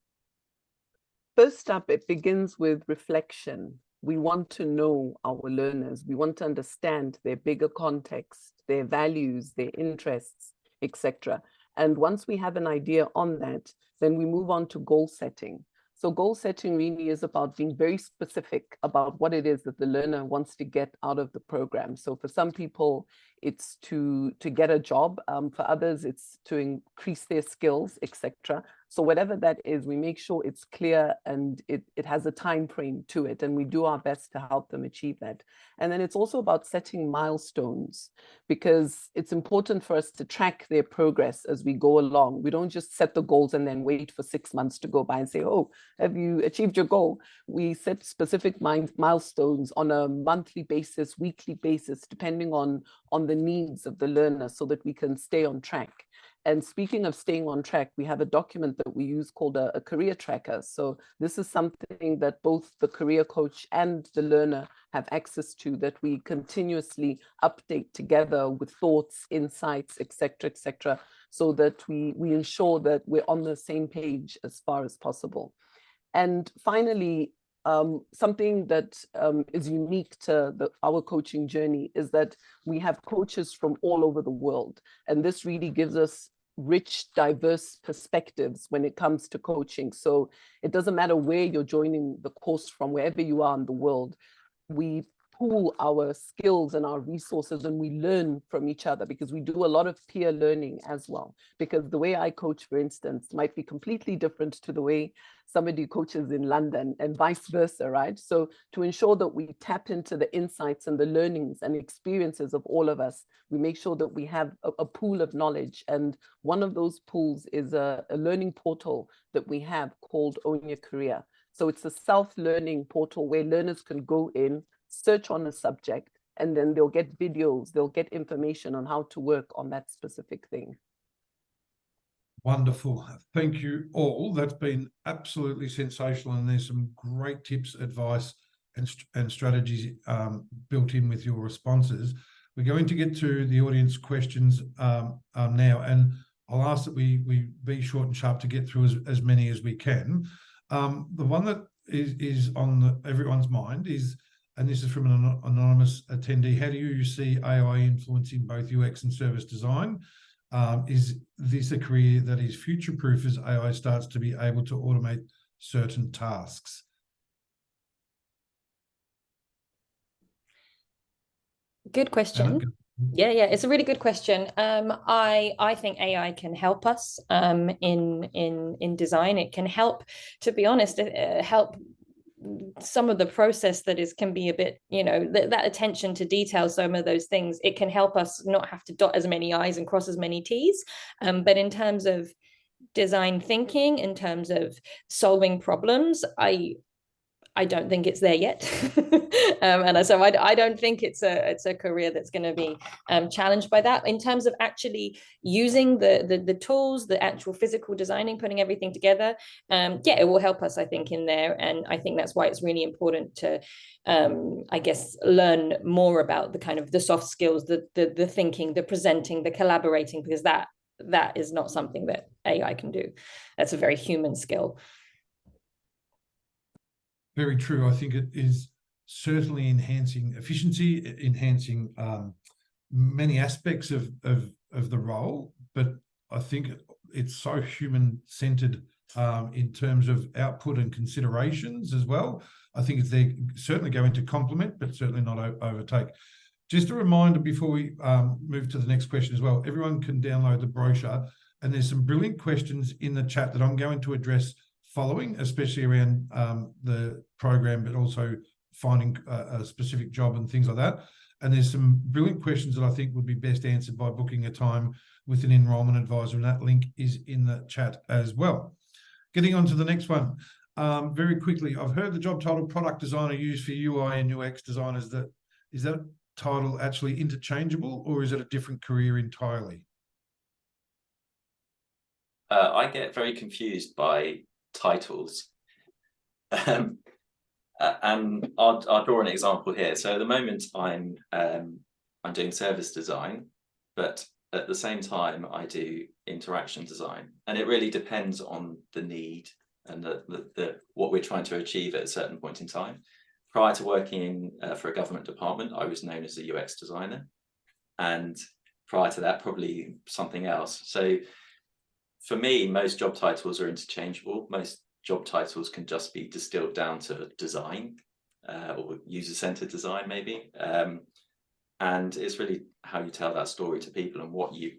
First up, it begins with reflection. We want to know our learners. We want to understand their bigger context, their values, their interests, etc. And once we have an idea on that, then we move on to goal setting. So goal setting really is about being very specific about what it is that the learner wants to get out of the program. So for some people, it's to get a job. For others, it's to increase their skills, etc. So whatever that is, we make sure it's clear and it has a time frame to it, and we do our best to help them achieve that. And then it's also about setting milestones, because it's important for us to track their progress as we go along. We don't just set the goals and then wait for 6 months to go by and say, oh, have you achieved your goal? We set specific milestones on a monthly basis, weekly basis, depending on the needs of the learner, so that we can stay on track. And speaking of staying on track, we have a document that we use called a career tracker. So this is something that both the career coach and the learner have access to, that we continuously update together with thoughts, insights, etc., so that we ensure that we're on the same page as far as possible. And finally, something that is unique to our coaching journey is that we have coaches from all over the world. And this really gives us rich, diverse perspectives when it comes to coaching. So it doesn't matter where you're joining the course from, wherever you are in the world, we pool our skills and our resources, and we learn from each other, because we do a lot of peer learning as well. Because the way I coach, for instance, might be completely different to the way somebody coaches in London, and vice versa, right? So to ensure that we tap into the insights and the learnings and experiences of all of us, we make sure that we have a pool of knowledge. And one of those pools is a learning portal that we have called Own Your Career. So it's a self-learning portal where learners can go in, search on a subject, and then they'll get videos, they'll get information on how to work on that specific thing. Wonderful. Thank you all. That's been absolutely sensational, and there's some great tips, advice, and strategies built in with your responses. We're going to get to the audience questions now, and I'll ask that we be short and sharp to get through as many as we can. The one that is on everyone's mind is, and this is from an anonymous attendee, how do you see AI influencing both UX and service design? Is this a career that is future-proof as AI starts to be able to automate certain tasks? Good question. Anna? Yeah, it's a really good question. I think AI can help us in design. It can help, to be honest, help some of the process that can be a bit, that attention to detail, some of those things. It can help us not have to dot as many I's and cross as many T's. But in terms of design thinking, in terms of solving problems, I don't think it's there yet. And so I don't think it's a career that's going to be challenged by that. In terms of actually using the tools, the actual physical designing, putting everything together, it will help us, I think, in there. And I think that's why it's really important to, I guess, learn more about the kind of the soft skills, the thinking, the presenting, the collaborating, because that is not something that AI can do. That's a very human skill. Very true. I think it is certainly enhancing efficiency, enhancing many aspects of the role, but I think it's so human-centered in terms of output and considerations as well. I think it's there certainly going to complement, but certainly not overtake. Just a reminder before we move to the next question as well, everyone can download the brochure, and there's some brilliant questions in the chat that I'm going to address following, especially around the program, but also finding a specific job and things like that. And there's some brilliant questions that I think would be best answered by booking a time with an enrolment advisor, and that link is in the chat as well. Getting on to the next one. Very quickly, I've heard the job title product designer used for UI and UX designers. Is that title actually interchangeable, or is it a different career entirely? I get very confused by titles. And I'll draw an example here. So at the moment, I'm doing service design, but at the same time, I do interaction design, and it really depends on the need and the what we're trying to achieve at a certain point in time. Prior to working for a government department, I was known as a UX designer, and prior to that, probably something else. So for me, most job titles are interchangeable. Most job titles can just be distilled down to design or user-centered design, maybe. And it's really how you tell that story to people and what you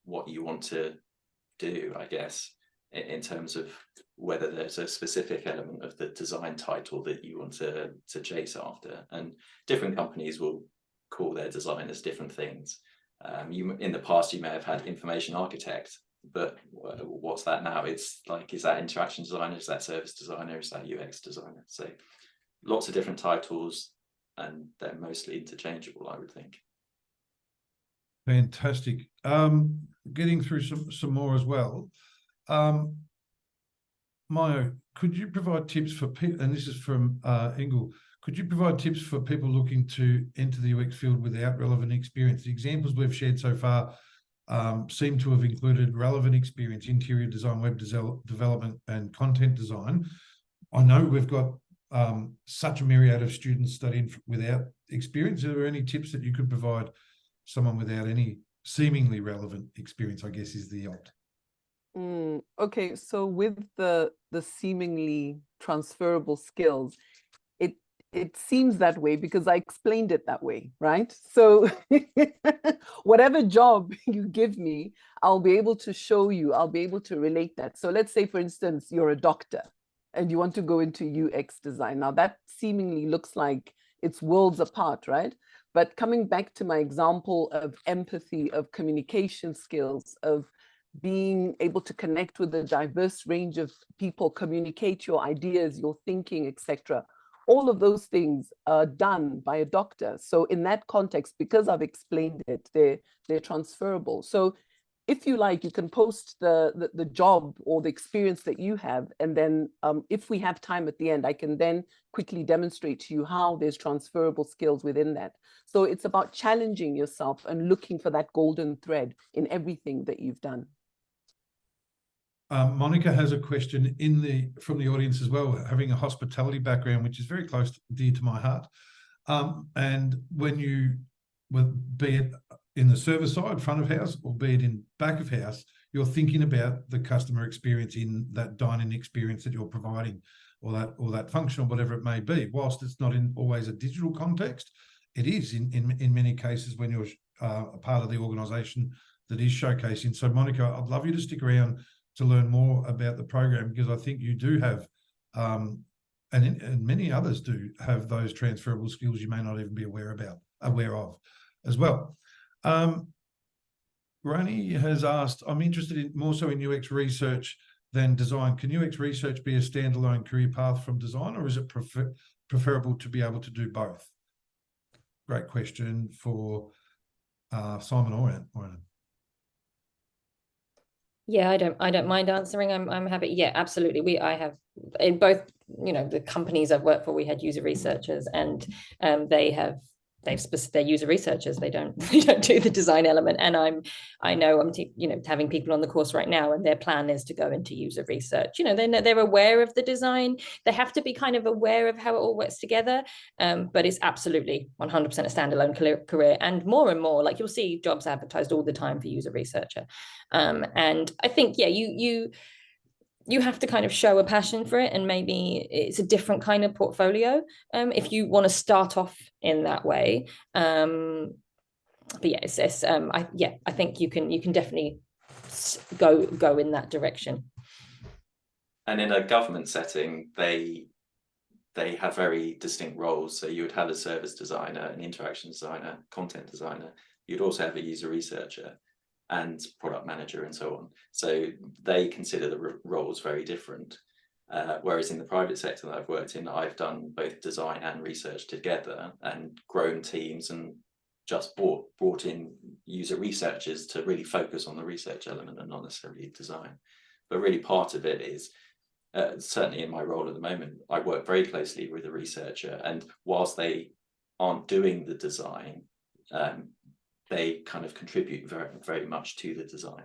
want to do, I guess, in terms of whether there's a specific element of the design title that you want to chase after. And different companies will call their designers different things. In the past, you may have had information architect, but what's that now? It's like, is that interaction designer? Is that service designer? Is that UX designer? So lots of different titles, and they're mostly interchangeable, I would think. Fantastic. Getting through some more as well. Mayo, could you provide tips for people, and this is from Engel, could you provide tips for people looking to enter the UX field without relevant experience? The examples we've shared so far seem to have included relevant experience, interior design, web development, and content design. I know we've got such a myriad of students studying without experience. Are there any tips that you could provide someone without any seemingly relevant experience, I guess, is the opt? Okay, so with the seemingly transferable skills, it seems that way because I explained it that way, right? So whatever job you give me, I'll be able to show you, I'll be able to relate that. So let's say, for instance, you're a doctor and you want to go into UX design. Now that seemingly looks like it's worlds apart, right? But coming back to my example of empathy, of communication skills, of being able to connect with a diverse range of people, communicate your ideas, your thinking, etc. All of those things are done by a doctor. So in that context, because I've explained it, they're transferable. So if you like, you can post the job or the experience that you have. And then if we have time at the end, I can then quickly demonstrate to you how there's transferable skills within that. So it's about challenging yourself and looking for that golden thread in everything that you've done. Monica has a question from the audience as well, having a hospitality background, which is very dear to my heart. And when you, be it in the service side, front of house, or be it in back of house, you're thinking about the customer experience in that dining experience that you're providing, or that function, or whatever it may be. Whilst it's not in always a digital context, it is in many cases when you're a part of the organisation that is showcasing. So Monica, I'd love you to stick around to learn more about the program, because I think you do have, and many others do have, those transferable skills you may not even be aware of as well. Rani has asked, I'm interested more so in UX research than design. Can UX research be a standalone career path from design, or is it preferable to be able to do both? Great question for Simon or Anna. Yeah, I don't mind answering. I'm happy. Yeah, absolutely. I have in both, the companies I've worked for, we had user researchers, and they have they're user researchers. They don't do the design element. And I know I'm having people on the course right now, and their plan is to go into user research. They're aware of the design. They have to be kind of aware of how it all works together. But it's absolutely 100% a standalone career, and more, like you'll see jobs advertised all the time for user researcher. And I think, yeah, you have to kind of show a passion for it, and maybe it's a different kind of portfolio if you want to start off in that way. But yeah, I think you can definitely go in that direction. And in a government setting, they have very distinct roles. So you would have a service designer, an interaction designer, content designer. You'd also have a user researcher and product manager and so on. So they consider the roles very different. Whereas in the private sector that I've worked in, I've done both design and research together and grown teams and just brought in user researchers to really focus on the research element and not necessarily design. But really part of it is, certainly in my role at the moment, I work very closely with a researcher, and whilst they aren't doing the design, they kind of contribute very, very much to the design.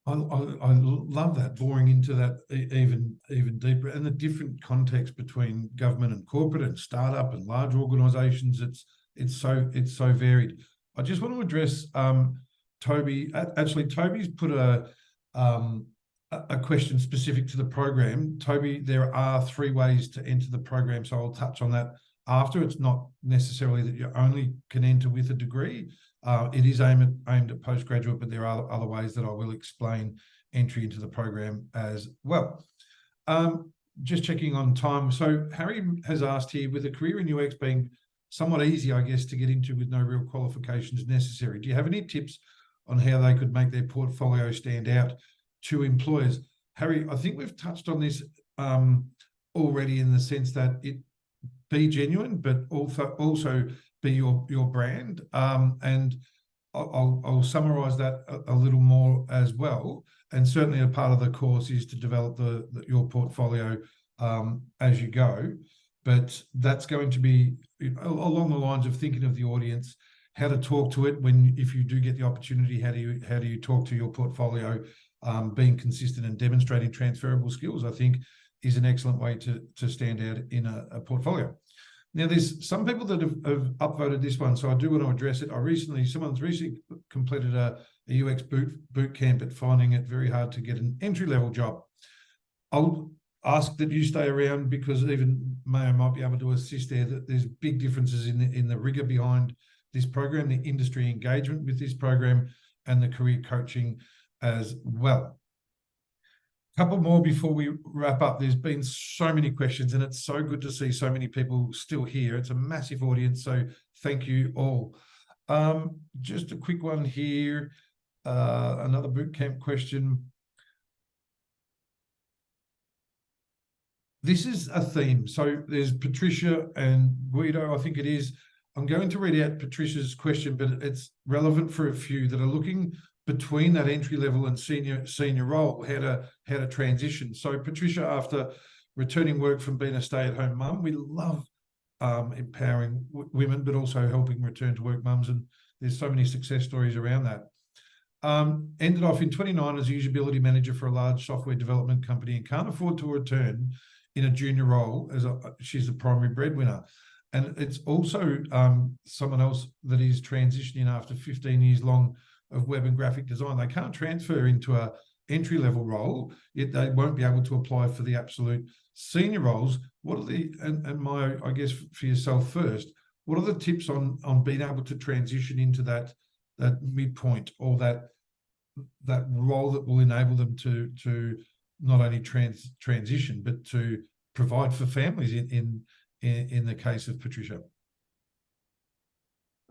I love that, boring into that even deeper, and the different context between government and corporate and startup and large organisations. It's so varied. I just want to address Toby. Actually, Toby's put a question specific to the program. Toby, there are 3 ways to enter the program, so I'll touch on that after. It's not necessarily that you only can enter with a degree. It is aimed at postgraduate, but there are other ways that I will explain entry into the program as well. Just checking on time. So Harry has asked here, with a career in UX being somewhat easy, I guess, to get into with no real qualifications necessary, do you have any tips on how they could make their portfolio stand out to employers? Harry, I think we've touched on this already, in the sense that it be genuine, but also be your brand. And I'll summarize that a little more as well. And certainly a part of the course is to develop your portfolio as you go. But that's going to be along the lines of thinking of the audience, how to talk to it if you do get the opportunity. How do you talk to your portfolio? Being consistent and demonstrating transferable skills, I think, is an excellent way to stand out in a portfolio. Now, there's some people that have upvoted this one, so I do want to address it. Someone's recently completed a UX boot camp, but finding it very hard to get an entry-level job. I'll ask that you stay around, because even Mayo might be able to assist there. That there's big differences in the rigor behind this program, the industry engagement with this program, and the career coaching as well. Couple more before we wrap up. There's been so many questions, and it's so good to see so many people still here. It's a massive audience, so thank you all. Just a quick one here. Another bootcamp question. This is a theme. So there's Patricia and Guido, I think it is. I'm going to read out Patricia's question, but it's relevant for a few that are looking between that entry level and senior role, how to transition. So Patricia, after returning work from being a stay-at-home mum, we love empowering women, but also helping return to work mums, and there's so many success stories around that. Ended off in 29 as a usability manager for a large software development company, and can't afford to return in a junior role as she's the primary breadwinner. And it's also someone else that is transitioning after 15 years long of web and graphic design. They can't transfer into a entry-level role, yet they won't be able to apply for the absolute senior roles. What are I guess for yourself first, what are the tips on being able to transition into that midpoint, or that role that will enable them to not only transition, but to provide for families in the case of Patricia?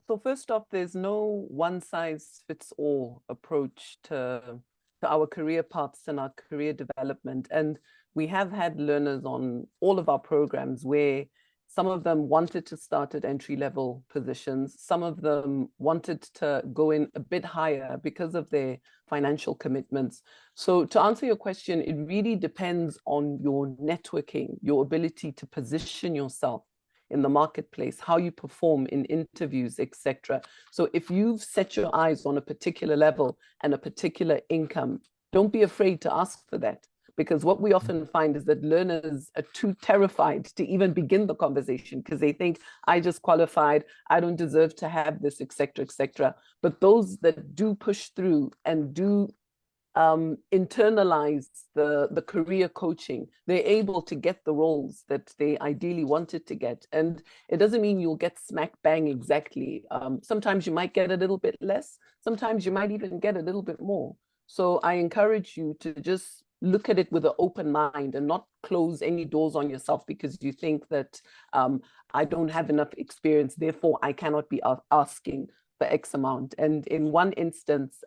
So first off, there's no one-size-fits-all approach to our career paths and our career development. And we have had learners on all of our programs where some of them wanted to start at entry-level positions. Some of them wanted to go in a bit higher because of their financial commitments. So to answer your question, it really depends on your networking, your ability to position yourself in the marketplace, how you perform in interviews, etc. So if you've set your eyes on a particular level and a particular income, don't be afraid to ask for that. Because what we often find is that learners are too terrified to even begin the conversation because they think, I just qualified, I don't deserve to have this, etc., etc. But those that do push through and do internalize the career coaching, they're able to get the roles that they ideally wanted to get. And it doesn't mean you'll get smack bang exactly. Sometimes you might get a little bit less. Sometimes you might even get a little bit more. So I encourage you to just look at it with an open mind and not close any doors on yourself because you think that I don't have enough experience, therefore I cannot be asking for X amount. And in one instance,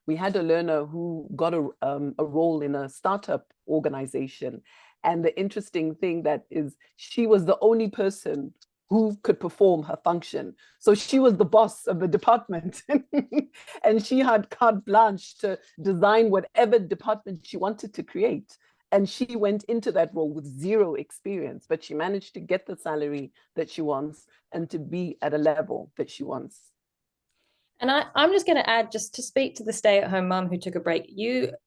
we had a learner who got a role in a startup organization. And the interesting thing that is she was the only person who could perform her function. So she was the boss of the department and she had carte blanche to design whatever department she wanted to create. And she went into that role with zero experience, but she managed to get the salary that she wants and to be at a level that she wants. And I'm just going to add, just to speak to the stay-at-home mum who took a break,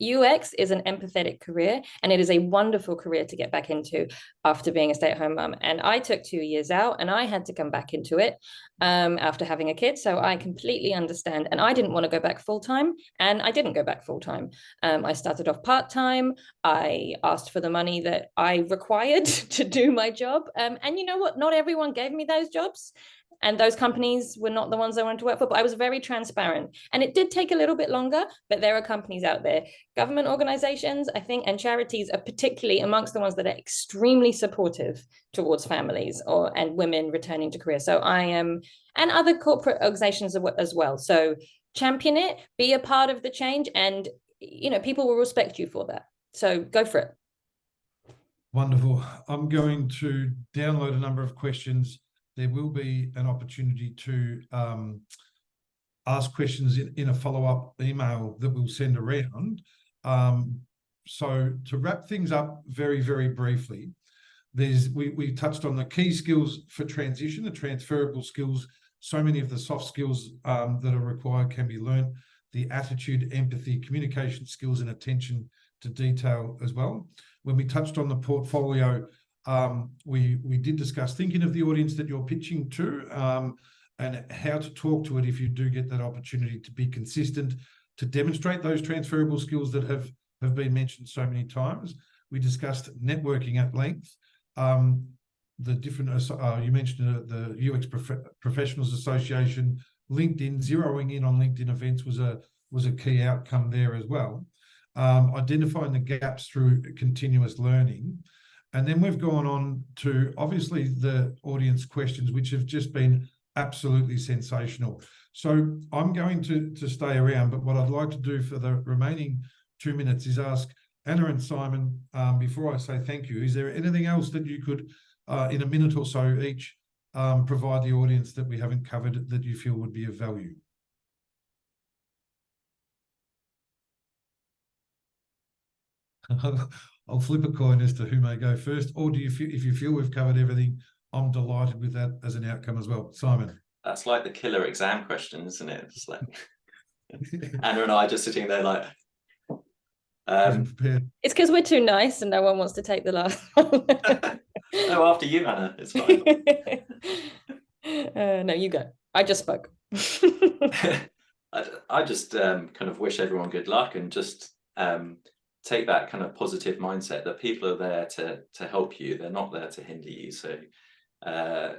UX is an empathetic career, and it is a wonderful career to get back into after being a stay-at-home mum. And I took 2 years out, and I had to come back into it after having a kid. So I completely understand. And I didn't want to go back full-time, and I didn't go back full-time. I started off part-time. I asked for the money that I required to do my job. And you know what? Not everyone gave me those jobs. And those companies were not the ones I wanted to work for, but I was very transparent. And it did take a little bit longer, but there are companies out there, government organizations, I think, and charities are particularly amongst the ones that are extremely supportive towards families and women returning to career. So I am, and other corporate organizations as well. So champion it, be a part of the change, and people will respect you for that. So go for it. Wonderful. I'm going to download a number of questions. There will be an opportunity to ask questions in a follow-up email that we'll send around. So to wrap things up very, very briefly, we touched on the key skills for transition, the transferable skills. So many of the soft skills that are required can be learnt, the attitude, empathy, communication skills, and attention to detail as well. When we touched on the portfolio, we did discuss thinking of the audience that you're pitching to and how to talk to it if you do get that opportunity to be consistent, to demonstrate those transferable skills that have been mentioned so many times. We discussed networking at length. The different, you mentioned the UX Professionals Association, LinkedIn, zeroing in on LinkedIn events was a key outcome there as well. Identifying the gaps through continuous learning. And then we've gone on to, obviously, the audience questions, which have just been absolutely sensational. So I'm going to stay around, but what I'd like to do for the remaining 2 minutes is ask Anna and Simon, before I say thank you, is there anything else that you could, in a minute or so each, provide the audience that we haven't covered that you feel would be of value? I'll flip a coin as to who may go first, or do you feel, if you feel we've covered everything, I'm delighted with that as an outcome as well. Simon. That's like the killer exam question, isn't it? It's like Anna and I just sitting there like, it's because we're too nice and no one wants to take the last one. No, after you, Anna, it's fine. No, you go. I just spoke. I just kind of wish everyone good luck and just take that kind of positive mindset that people are there to help you. They're not there to hinder you. So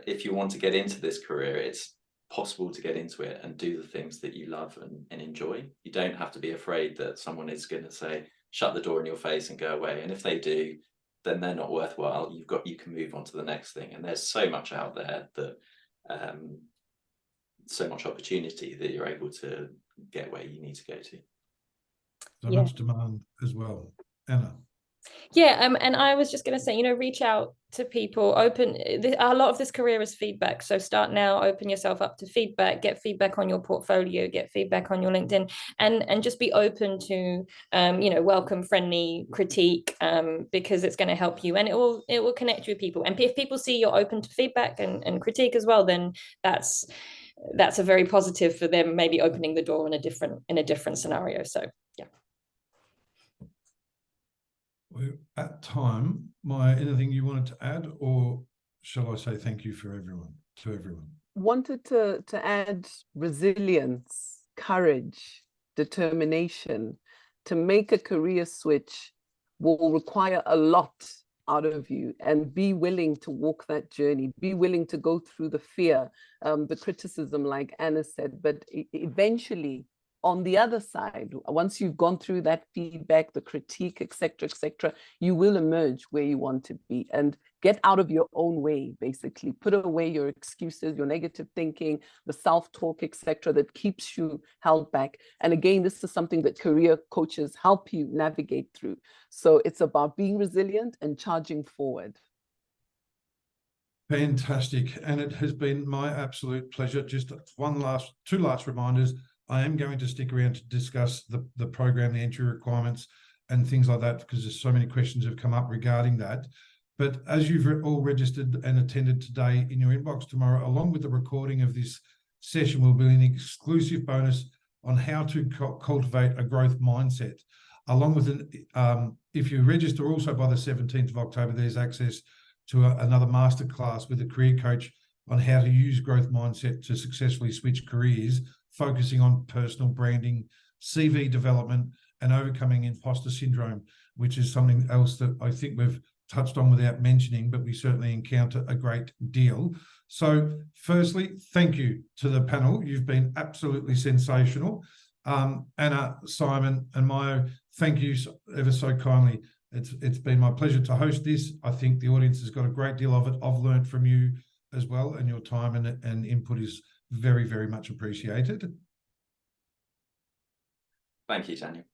if you want to get into this career, it's possible to get into it and do the things that you love and enjoy. You don't have to be afraid that someone is going to say, shut the door in your face and go away. And if they do, then they're not worthwhile. You can move on to the next thing. And there's so much out there that so much opportunity that you're able to get where you need to go to. So much demand as well. Anna. Yeah, and I was just going to say, you know, reach out to people, a lot of this career is feedback. So start now, open yourself up to feedback, get feedback on your portfolio, get feedback on your LinkedIn, and just be open to, you know, welcome friendly critique, because it's going to help you, and it will connect you with people. And if people see you're open to feedback and critique as well, then that's a very positive for them, maybe opening the door in a different scenario. So yeah. At time, Maya, anything you wanted to add, or shall I say thank you to everyone? Wanted to add resilience, courage, determination. To make a career switch will require a lot out of you, and be willing to walk that journey, be willing to go through the fear, the criticism, like Anna said, but eventually, on the other side, once you've gone through that feedback, the critique, etc., you will emerge where you want to be, and get out of your own way. Basically, put away your excuses, your negative thinking, the self-talk, etc., that keeps you held back. And again, this is something that career coaches help you navigate through. So it's about being resilient and charging forward. Fantastic. And it has been my absolute pleasure. Just two last reminders. I am going to stick around to discuss the program, the entry requirements and things like that, because there's so many questions have come up regarding that. But as you've all registered and attended today, in your inbox tomorrow, along with the recording of this session, will be an exclusive bonus on how to cultivate a growth mindset. Along with if you register also by the 17th of October, there's access to another masterclass with a career coach on how to use growth mindset to successfully switch careers, focusing on personal branding, CV development, and overcoming imposter syndrome, which is something else that I think we've touched on without mentioning, but we certainly encounter a great deal. So firstly, thank you to the panel. You've been absolutely sensational. Anna, Simon, and Maya, thank you ever so kindly. It's been my pleasure to host this. I think the audience has got a great deal of it. I've learned from you as well, and your time and input is very, very much appreciated. Thank you, Daniel.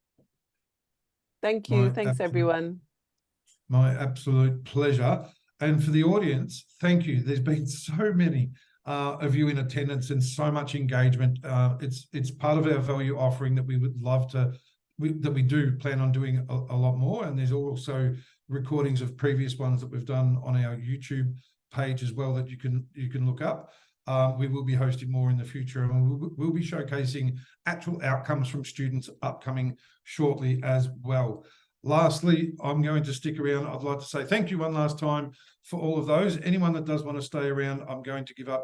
Thank you. Thanks, everyone. My absolute pleasure. And for the audience, thank you. There's been so many of you in attendance and so much engagement. It's part of our value offering that we would love to, that we do plan on doing a lot more. And there's also recordings of previous ones that we've done on our YouTube page as well that you can look up. We will be hosting more in the future, and we'll be showcasing actual outcomes from students upcoming shortly as well. Lastly, I'm going to stick around. I'd like to say thank you one last time for all of those. Anyone that does want to stay around, I'm going to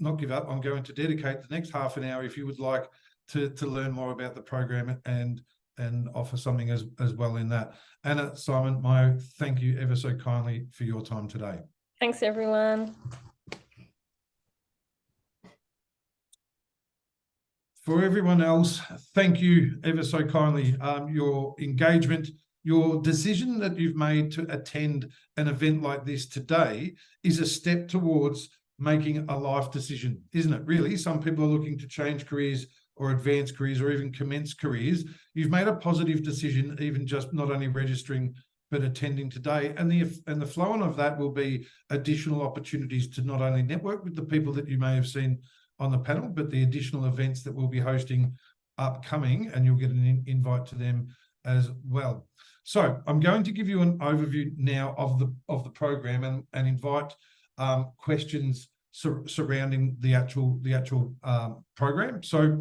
I'm going to dedicate the next half an hour if you would like to learn more about the program and offer something as well in that. Anna, Simon, Maya, thank you ever so kindly for your time today. Thanks, everyone. For everyone else, thank you ever so kindly. Your engagement, your decision that you've made to attend an event like this today is a step towards making a life decision, isn't it? Really, some people are looking to change careers or advance careers or even commence careers. You've made a positive decision, even just not only registering, but attending today. And the flow on of that will be additional opportunities to not only network with the people that you may have seen on the panel, but the additional events that we'll be hosting upcoming, and you'll get an invite to them as well. So I'm going to give you an overview now of the program and invite questions surrounding the actual program. So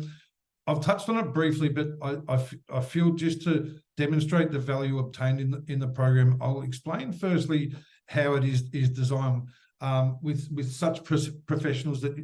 I've touched on it briefly, but I feel just to demonstrate the value obtained in the program, I'll explain firstly how it is designed with such professionals that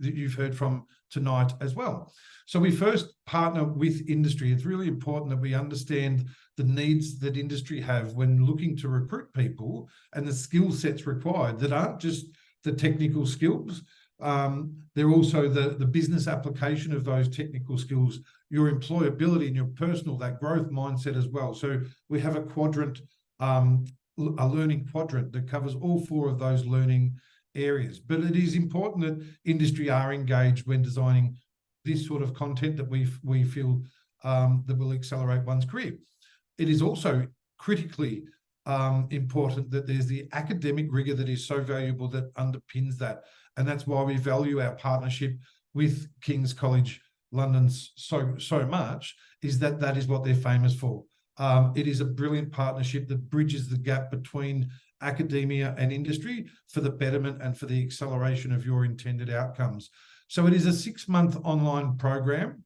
you've heard from tonight as well. So we first partner with industry. It's really important that we understand the needs that industry have when looking to recruit people and the skill sets required that aren't just the technical skills. They're also the business application of those technical skills, your employability and your personal, that growth mindset as well. So we have a quadrant, a learning quadrant that covers all four of those learning areas. But it is important that industry are engaged when designing this sort of content that we feel that will accelerate one's career. It is also critically important that there's the academic rigor that is so valuable that underpins that. And that's why we value our partnership with King's College London so much, is that is what they're famous for. It is a brilliant partnership that bridges the gap between academia and industry for the betterment and for the acceleration of your intended outcomes. So it is a 6-month online program.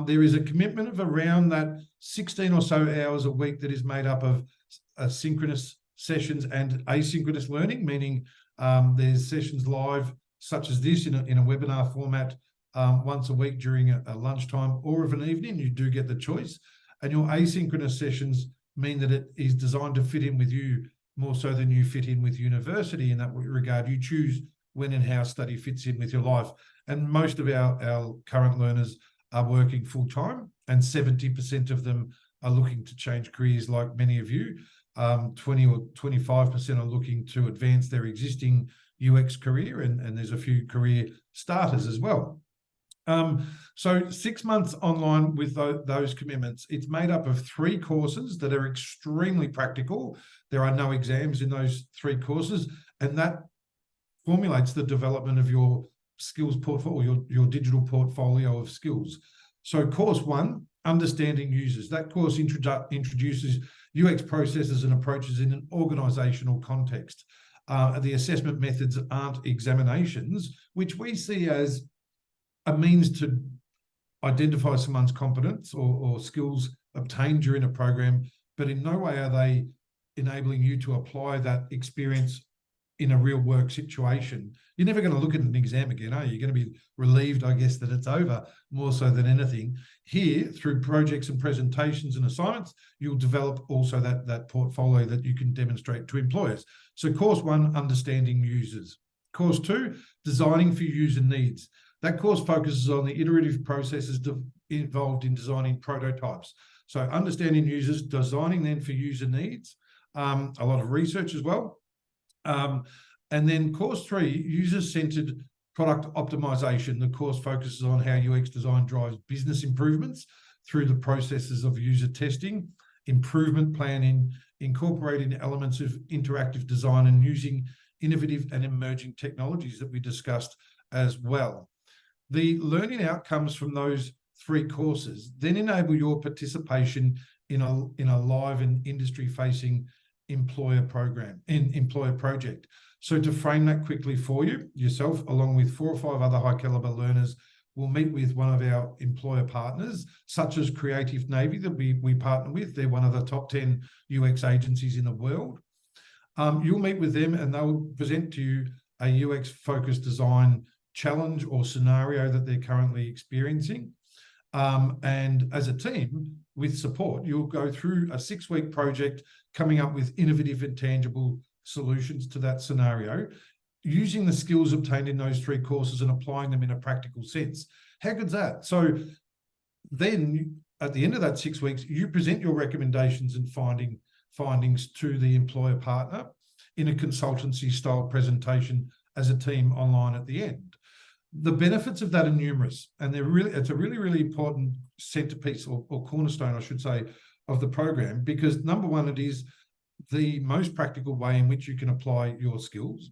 There is a commitment of around that 16 or so hours a week that is made up of synchronous sessions and asynchronous learning, meaning there's sessions live such as this in a webinar format once a week during a lunchtime or of an evening. You do get the choice. And your asynchronous sessions mean that it is designed to fit in with you more so than you fit in with university. In that regard, you choose when and how study fits in with your life. And most of our current learners are working full-time, and 70% of them are looking to change careers like many of you. 20 or 25% are looking to advance their existing UX career, and there's a few career starters as well. So 6 months online with those commitments. It's made up of 3 courses that are extremely practical. There are no exams in those 3 courses, and that formulates the development of your skills portfolio, your digital portfolio of skills. So course 1, understanding users. That course introduces UX processes and approaches in an organizational context. The assessment methods aren't examinations, which we see as a means to identify someone's competence or skills obtained during a program, but in no way are they enabling you to apply that experience in a real work situation. You're never going to look at an exam again, are you? You're going to be relieved, I guess, that it's over, more so than anything. Here, through projects and presentations and assignments, you'll develop also that portfolio that you can demonstrate to employers. So course 1, understanding users. Course 2, designing for user needs. That course focuses on the iterative processes involved in designing prototypes. So understanding users, designing then for user needs, a lot of research as well. And then course 3, user-centered product optimization. The course focuses on how UX design drives business improvements through the processes of user testing, improvement planning, incorporating elements of interactive design, and using innovative and emerging technologies that we discussed as well. The learning outcomes from those 3 courses then enable your participation in a live and industry-facing employer project. So to frame that quickly for you, yourself, along with 4 or 5 other high caliber learners, will meet with one of our employer partners, such as Creative Navy that we partner with. They're one of the top 10 UX agencies in the world. You'll meet with them and they'll present to you a UX focused design challenge or scenario that they're currently experiencing. And as a team with support, you'll go through a 6-week project coming up with innovative and tangible solutions to that scenario, using the skills obtained in those 3 courses and applying them in a practical sense. How good's that? So then at the end of that 6 weeks, you present your recommendations and findings to the employer partner in a consultancy style presentation as a team online at the end. The benefits of that are numerous, and it's a really, really important centerpiece or cornerstone, I should say, of the program, because number one, it is the most practical way in which you can apply your skills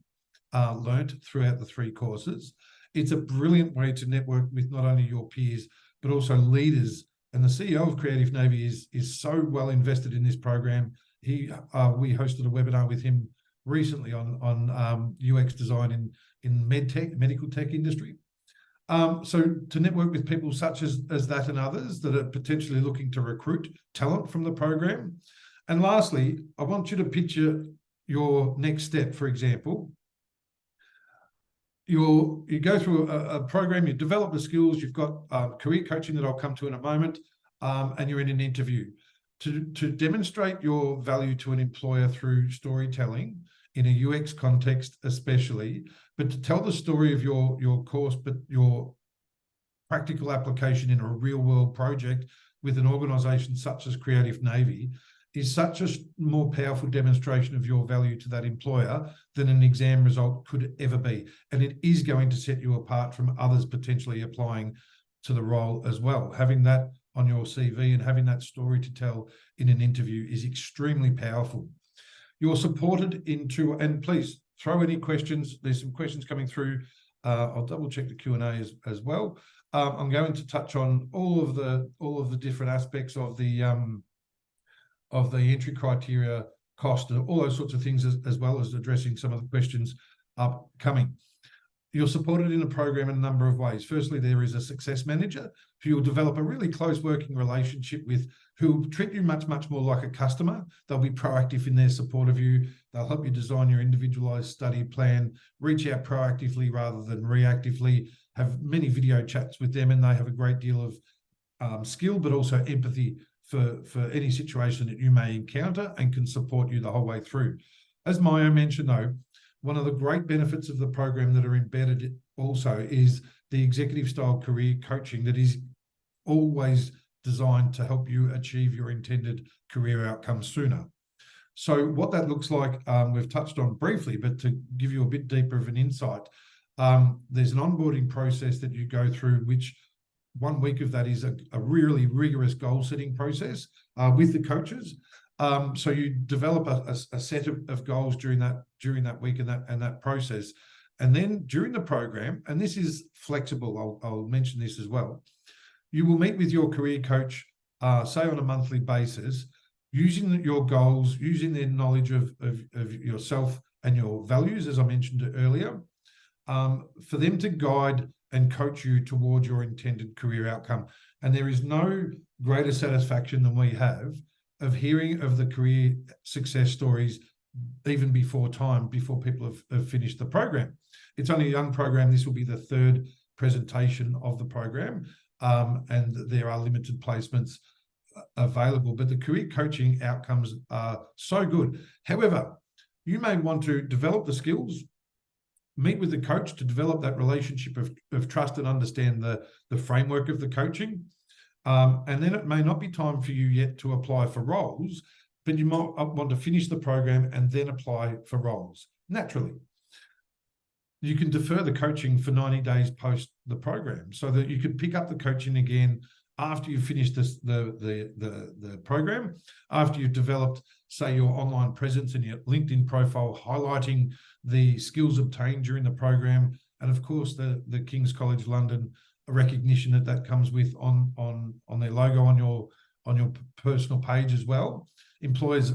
learnt throughout the 3 courses. It's a brilliant way to network with not only your peers, but also leaders. And the CEO of Creative Navy is so well invested in this program. We hosted a webinar with him recently on UX design in medical tech industry. So to network with people such as that and others that are potentially looking to recruit talent from the program. And lastly, I want you to picture your next step. For example, you go through a program, you develop the skills, you've got career coaching that I'll come to in a moment, and you're in an interview. To demonstrate your value to an employer through storytelling, in a UX context especially, but to tell the story of your course, but your practical application in a real world project with an organisation such as Creative Navy is such a more powerful demonstration of your value to that employer than an exam result could ever be. And it is going to set you apart from others potentially applying to the role as well. Having that your CV, and having that story to tell in an interview is extremely powerful. You're supported and please throw any questions. There's some questions coming through. I'll double check the Q&A as well. I'm going to touch on all of the different aspects of the entry criteria, cost, and all those sorts of things, as well as addressing some of the questions upcoming. You're supported in the program in a number of ways. Firstly, there is a success manager who you'll develop a really close working relationship with, who will treat you much, much more like a customer. They'll be proactive in their support of you. They'll help you design your individualized study plan, reach out proactively rather than reactively, have many video chats with them, and they have a great deal of skill, but also empathy for any situation that you may encounter, and can support you the whole way through. As Mayo mentioned, though, one of the great benefits of the program that are embedded also is the executive style career coaching that is always designed to help you achieve your intended career outcomes sooner. So what that looks like, we've touched on briefly, but to give you a bit deeper of an insight, there's an onboarding process that you go through, which 1 week of that is a really rigorous goal setting process with the coaches. So you develop a set of goals during that week and that process. And then during the program, and this is flexible, I'll mention this as well, you will meet with your career coach, say on a monthly basis, using your goals, using their knowledge of yourself and your values, as I mentioned earlier, for them to guide and coach you towards your intended career outcome. And there is no greater satisfaction than we have of hearing of the career success stories even before people have finished the program. It's only a young program. This will be the third presentation of the program, and there are limited placements available, but the career coaching outcomes are so good. However, you may want to develop the skills, meet with the coach to develop that relationship of trust and understand the framework of the coaching. And then it may not be time for you yet to apply for roles, but you might want to finish the program and then apply for roles. Naturally, you can defer the coaching for 90 days post the program, so that you can pick up the coaching again after you've finished the program, after you've developed, say, your online presence and your LinkedIn profile, highlighting the skills obtained during the program, and of course the King's College London recognition that comes with on their logo on your personal page as well. Employers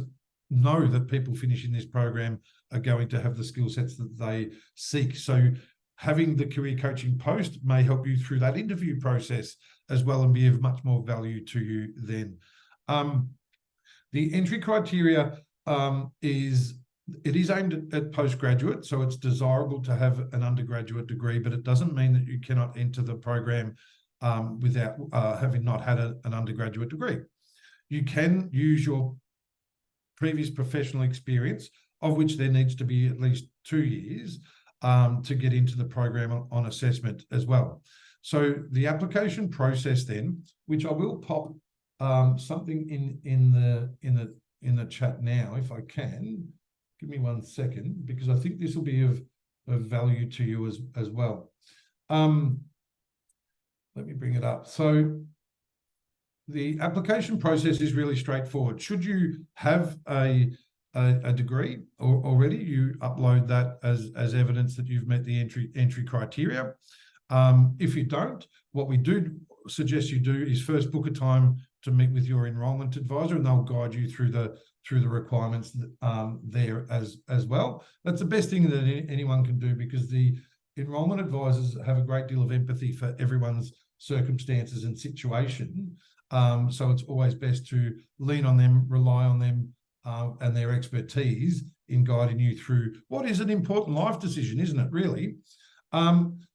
know that people finishing this program are going to have the skill sets that they seek. So having the career coaching post may help you through that interview process as well, and be of much more value to you then. The entry criteria is aimed at postgraduate, so it's desirable to have an undergraduate degree, but it doesn't mean that you cannot enter the program without having not had an undergraduate degree. You can use your previous professional experience, of which there needs to be at least 2 years, to get into the program on assessment as well. So the application process then, which I will pop something in the chat now, if I can. Give me 1 second, because I think this will be of value to you as well. Let me bring it up. So the application process is really straightforward. Should you have a degree already, you upload that as evidence that you've met the entry criteria. If you don't, what we do suggest you do is first book a time to meet with your enrolment advisor, and they'll guide you through the requirements there as well. That's the best thing that anyone can do, because the enrolment advisors have a great deal of empathy for everyone's circumstances and situation. So it's always best to lean on them, rely on them, and their expertise in guiding you through what is an important life decision, isn't it, really?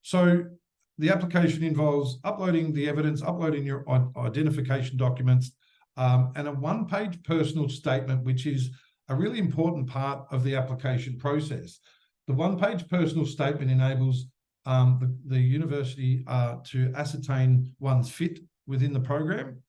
So the application involves uploading the evidence, uploading your identification documents, and a 1-page personal statement, which is a really important part of the application process. The 1-page personal statement enables the university to ascertain one's fit within the program,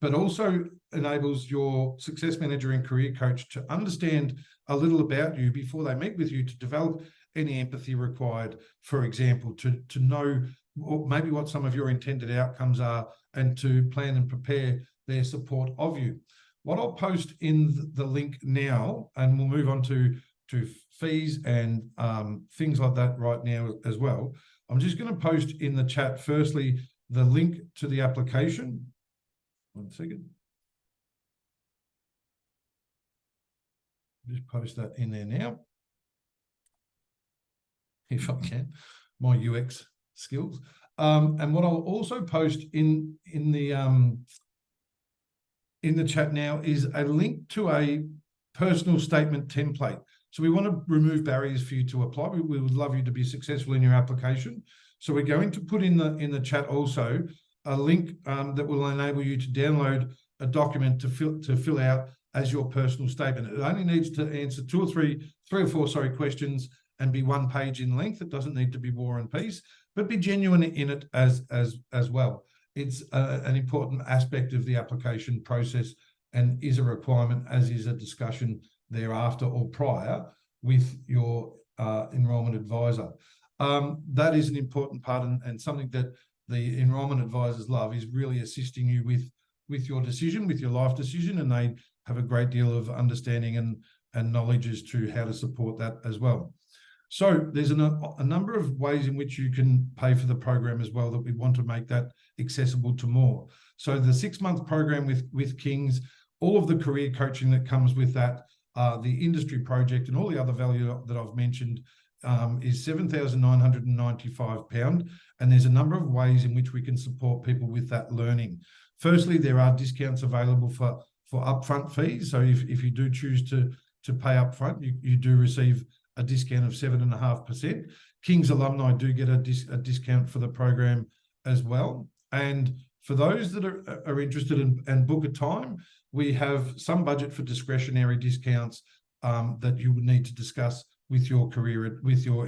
but also enables your success manager and career coach to understand a little about you before they meet with you, to develop any empathy required, for example, to know maybe what some of your intended outcomes are and to plan and prepare their support of you. What I'll post in the link now, and we'll move on to fees and things like that right now as well. I'm just going to post in the chat, firstly, the link to the application. One second. Just post that in there now, if I can, my UX skills. And what I'll also post in the chat now is a link to a personal statement template. So we want to remove barriers for you to apply. We would love you to be successful in your application. So we're going to put in the chat also a link that will enable you to download a document to fill out as your personal statement. It only needs to answer three or four questions and be 1 page in length. It doesn't need to be War and Peace, but be genuine in it as well. It's an important aspect of the application process and is a requirement, as is a discussion thereafter or prior with your enrolment advisor. That is an important part and something that the enrolment advisors love, is really assisting you with your decision, with your life decision, and they have a great deal of understanding and knowledge as to how to support that as well. So there's a number of ways in which you can pay for the program as well that we want to make that accessible to more. So the 6-month program with Kings, all of the career coaching that comes with that, the industry project and all the other value that I've mentioned is £7,995. And there's a number of ways in which we can support people with that learning. Firstly, there are discounts available for upfront fees. So if you do choose to pay upfront, you do receive a discount of 7.5%. King's alumni do get a discount for the program as well. And for those that are interested and book a time, we have some budget for discretionary discounts that you would need to discuss with your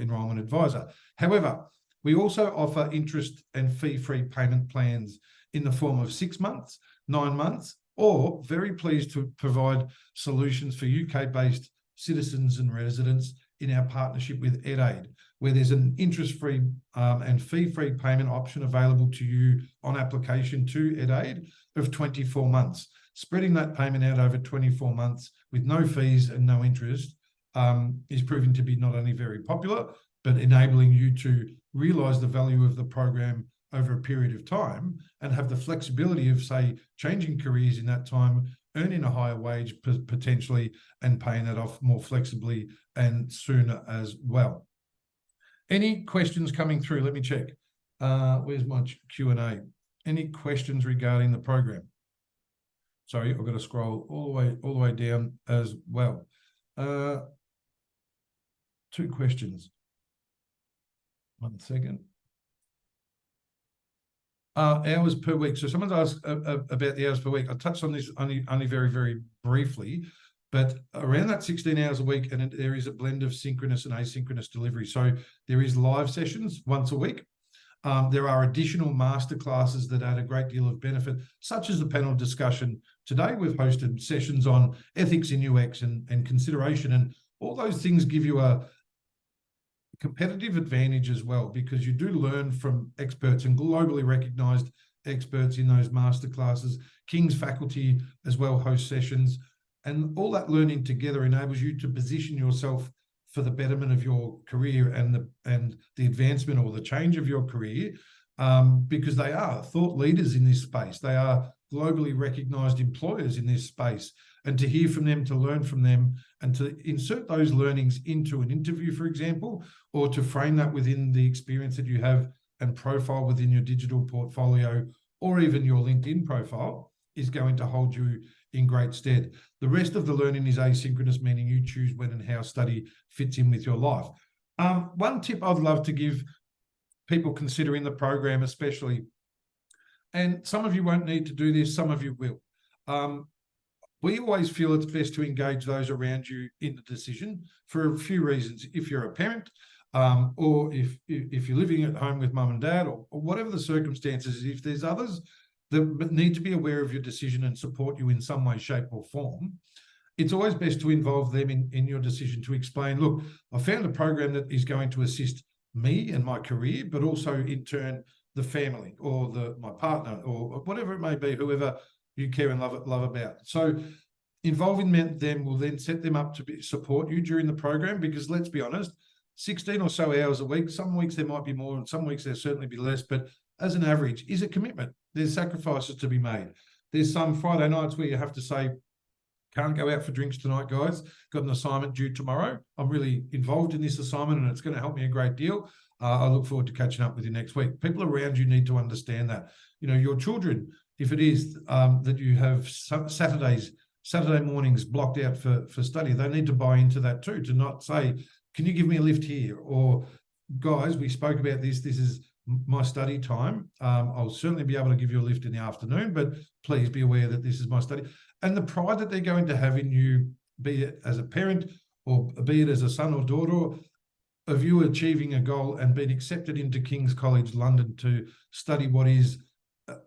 enrolment advisor. However, we also offer interest and fee-free payment plans in the form of 6 months, 9 months, or very pleased to provide solutions for UK-based citizens and residents in our partnership with EdAid, where there's an interest-free and fee-free payment option available to you on application to EdAid of 24 months. Spreading that payment out over 24 months with no fees and no interest is proving to be not only very popular, but enabling you to realise the value of the program over a period of time and have the flexibility of, say, changing careers in that time, earning a higher wage potentially, and paying that off more flexibly and sooner as well. Any questions coming through? Let me check. Where's my Q&A? Any questions regarding the program? Sorry, I've got to scroll all the way down as well. 2 questions. 1 second. Hours per week. So someone's asked about the hours per week. I touched on this only very, very briefly, but around that 16 hours a week, and there is a blend of synchronous and asynchronous delivery. So there is live sessions once a week. There are additional masterclasses that add a great deal of benefit, such as the panel discussion today. We've hosted sessions on ethics in UX and consideration, and all those things give you a competitive advantage as well, because you do learn from experts and globally recognized experts in those masterclasses. King's faculty as well host sessions, and all that learning together enables you to position yourself for the betterment of your career and the advancement or the change of your career, because they are thought leaders in this space. They are globally recognized employers in this space, and to hear from them, to learn from them, and to insert those learnings into an interview, for example, or to frame that within the experience that you have and profile within your digital portfolio or even your LinkedIn profile, is going to hold you in great stead. The rest of the learning is asynchronous, meaning you choose when and how study fits in with your life. One tip I'd love to give people considering the program especially, and some of you won't need to do this, some of you will. We always feel it's best to engage those around you in the decision for a few reasons. If you're a parent, or if you're living at home with mum and dad, or whatever the circumstances, if there's others that need to be aware of your decision and support you in some way, shape or form, it's always best to involve them in your decision to explain, look, I found a program that is going to assist me and my career, but also in turn the family or my partner or whatever it may be, whoever you care and love about. So involving them will then set them up to support you during the program, because let's be honest, 16 or so hours a week, some weeks there might be more and some weeks there'll certainly be less, but as an average is a commitment. There's sacrifices to be made. There's some Friday nights where you have to say, can't go out for drinks tonight, guys. Got an assignment due tomorrow. I'm really involved in this assignment and it's going to help me a great deal. I look forward to catching up with you next week. People around you need to understand that. You know, your children, if it is that you have Saturday mornings blocked out for study, they need to buy into that too, to not say, can you give me a lift here? Or, guys, we spoke about this. This is my study time. I'll certainly be able to give you a lift in the afternoon, but please be aware that this is my study. And the pride that they're going to have in you, be it as a parent or be it as a son or daughter, of you achieving a goal and being accepted into King's College London to study what is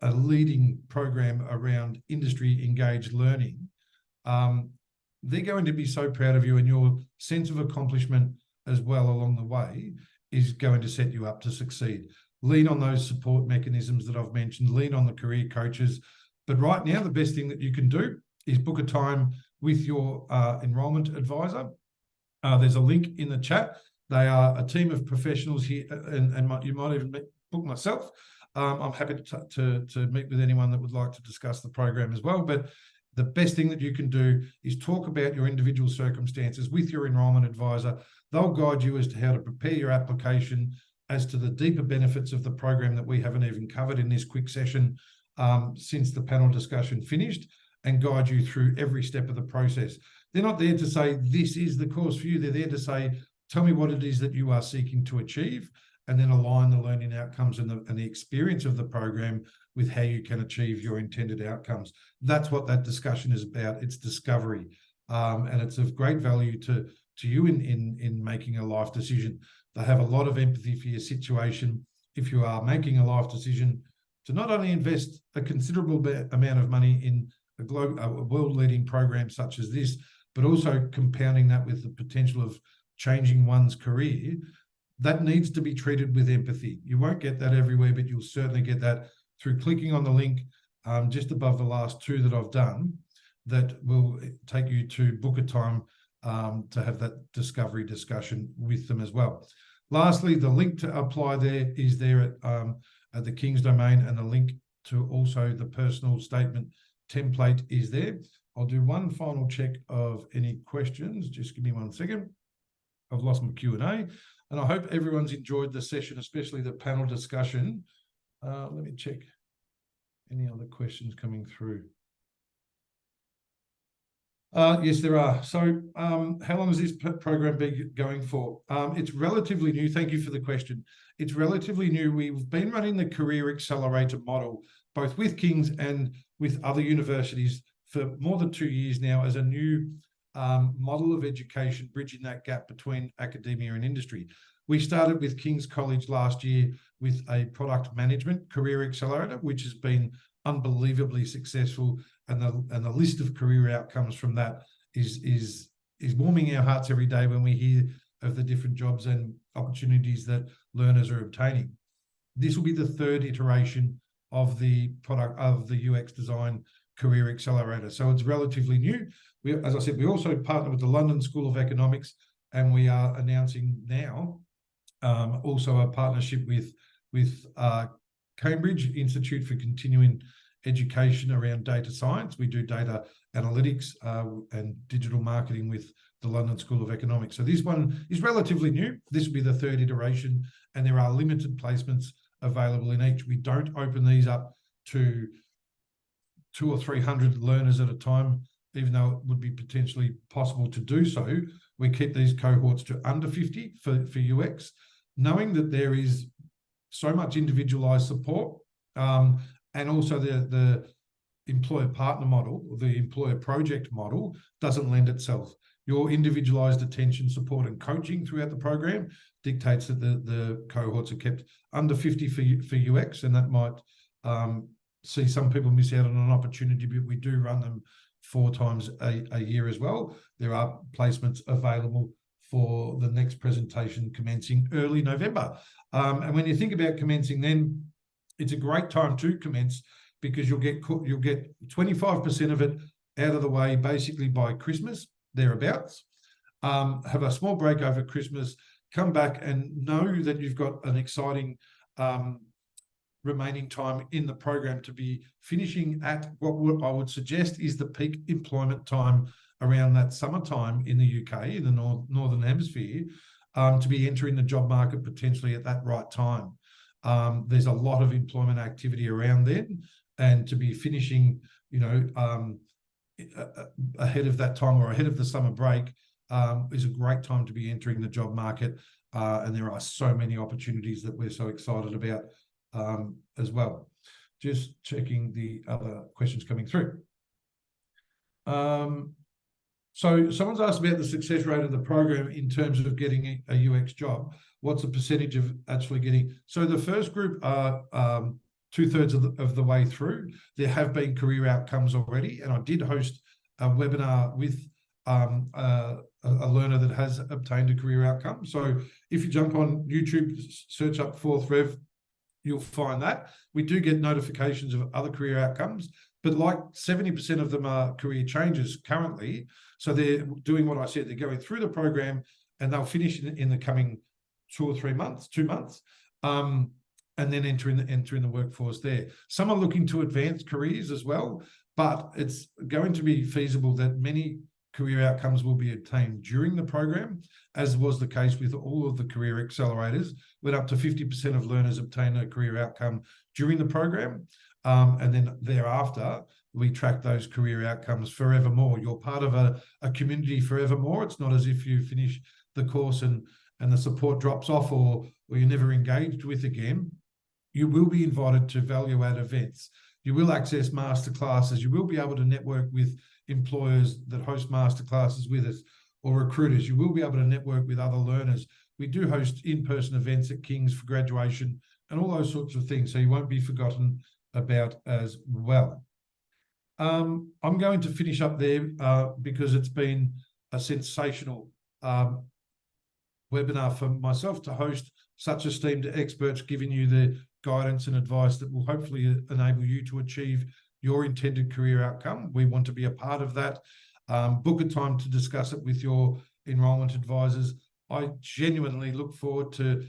a leading program around industry-engaged learning. They're going to be so proud of you, and your sense of accomplishment as well along the way is going to set you up to succeed. Lean on those support mechanisms that I've mentioned, lean on the career coaches. But right now, the best thing that you can do is book a time with your enrolment advisor. There's a link in the chat. They are a team of professionals here, and you might even book myself. I'm happy to meet with anyone that would like to discuss the program as well. But the best thing that you can do is talk about your individual circumstances with your enrolment advisor. They'll guide you as to how to prepare your application, as to the deeper benefits of the program that we haven't even covered in this quick session since the panel discussion finished, and guide you through every step of the process. They're not there to say, this is the course for you. They're there to say, tell me what it is that you are seeking to achieve, and then align the learning outcomes and the experience of the program with how you can achieve your intended outcomes. That's what that discussion is about. It's discovery. And it's of great value to you in making a life decision. They have a lot of empathy for your situation. If you are making a life decision to not only invest a considerable amount of money in a world-leading program such as this, but also compounding that with the potential of changing one's career, that needs to be treated with empathy. You won't get that everywhere, but you'll certainly get that through clicking on the link just above the last two that I've done, that will take you to book a time to have that discovery discussion with them as well. Lastly, the link to apply there is there at the King's domain, and the link to also the personal statement template is there. I'll do one final check of any questions. Just give me 1 second. I've lost my Q&A, and I hope everyone's enjoyed the session, especially the panel discussion. Let me check any other questions coming through. Yes, there are. So how long has this program been going for? It's relatively new. Thank you for the question. It's relatively new. We've been running the Career Accelerator model, both with King's and with other universities, for more than 2 years now, as a new model of education, bridging that gap between academia and industry. We started with King's College last year with a product management career accelerator, which has been unbelievably successful, and the list of career outcomes from that is warming our hearts every day when we hear of the different jobs and opportunities that learners are obtaining. This will be the third iteration of the product of the UX design career accelerator. So it's relatively new. As I said, we also partner with the London School of Economics, and we are announcing now also a partnership with Cambridge Institute for Continuing Education around data science. We do data analytics and digital marketing with the London School of Economics. So this one is relatively new. This will be the third iteration, and there are limited placements available in each. We don't open these up to 200 or 300 learners at a time, even though it would be potentially possible to do so. We keep these cohorts to under 50 for UX, knowing that there is so much individualized support, and also the employer partner model, or the employer project model, doesn't lend itself. Your individualized attention, support, and coaching throughout the program dictates that the cohorts are kept under 50 for UX, and that might see some people miss out on an opportunity, but we do run them 4 times a year as well. There are placements available for the next presentation commencing early November. And when you think about commencing, then it's a great time to commence, because you'll get 25% of it out of the way basically by Christmas, thereabouts. Have a small break over Christmas, come back and know that you've got an exciting remaining time in the program to be finishing at what I would suggest is the peak employment time around that summertime in the UK, in the Northern Hemisphere, to be entering the job market potentially at that right time. There's a lot of employment activity around then, and to be finishing, ahead of that time or ahead of the summer break is a great time to be entering the job market. And there are so many opportunities that we're so excited about as well. Just checking the other questions coming through. So someone's asked about the success rate of the program in terms of getting a UX job. What's the percentage of actually getting? So the first group are 2/3 of the way through. There have been career outcomes already, and I did host a webinar with a learner that has obtained a career outcome. So if you jump on YouTube, search up 4th Rev, you'll find that. We do get notifications of other career outcomes, but like 70% of them are career changes currently. So they're doing what I said, they're going through the program and they'll finish in the coming 2 or 3 months, 2 months, and then entering the workforce there. Some are looking to advance careers as well, but it's going to be feasible that many career outcomes will be obtained during the program, as was the case with all of the career accelerators, with up to 50% of learners obtain a career outcome during the program. And then thereafter, we track those career outcomes forevermore. You're part of a community forevermore. It's not as if you finish the course and the support drops off or you're never engaged with again. You will be invited to value-add events. You will access masterclasses. You will be able to network with employers that host masterclasses with us, or recruiters. You will be able to network with other learners. We do host in-person events at King's for graduation and all those sorts of things, so you won't be forgotten about as well. I'm going to finish up there because it's been a sensational webinar for myself to host such esteemed experts giving you the guidance and advice that will hopefully enable you to achieve your intended career outcome. We want to be a part of that. Book a time to discuss it with your enrolment advisors. I genuinely look forward to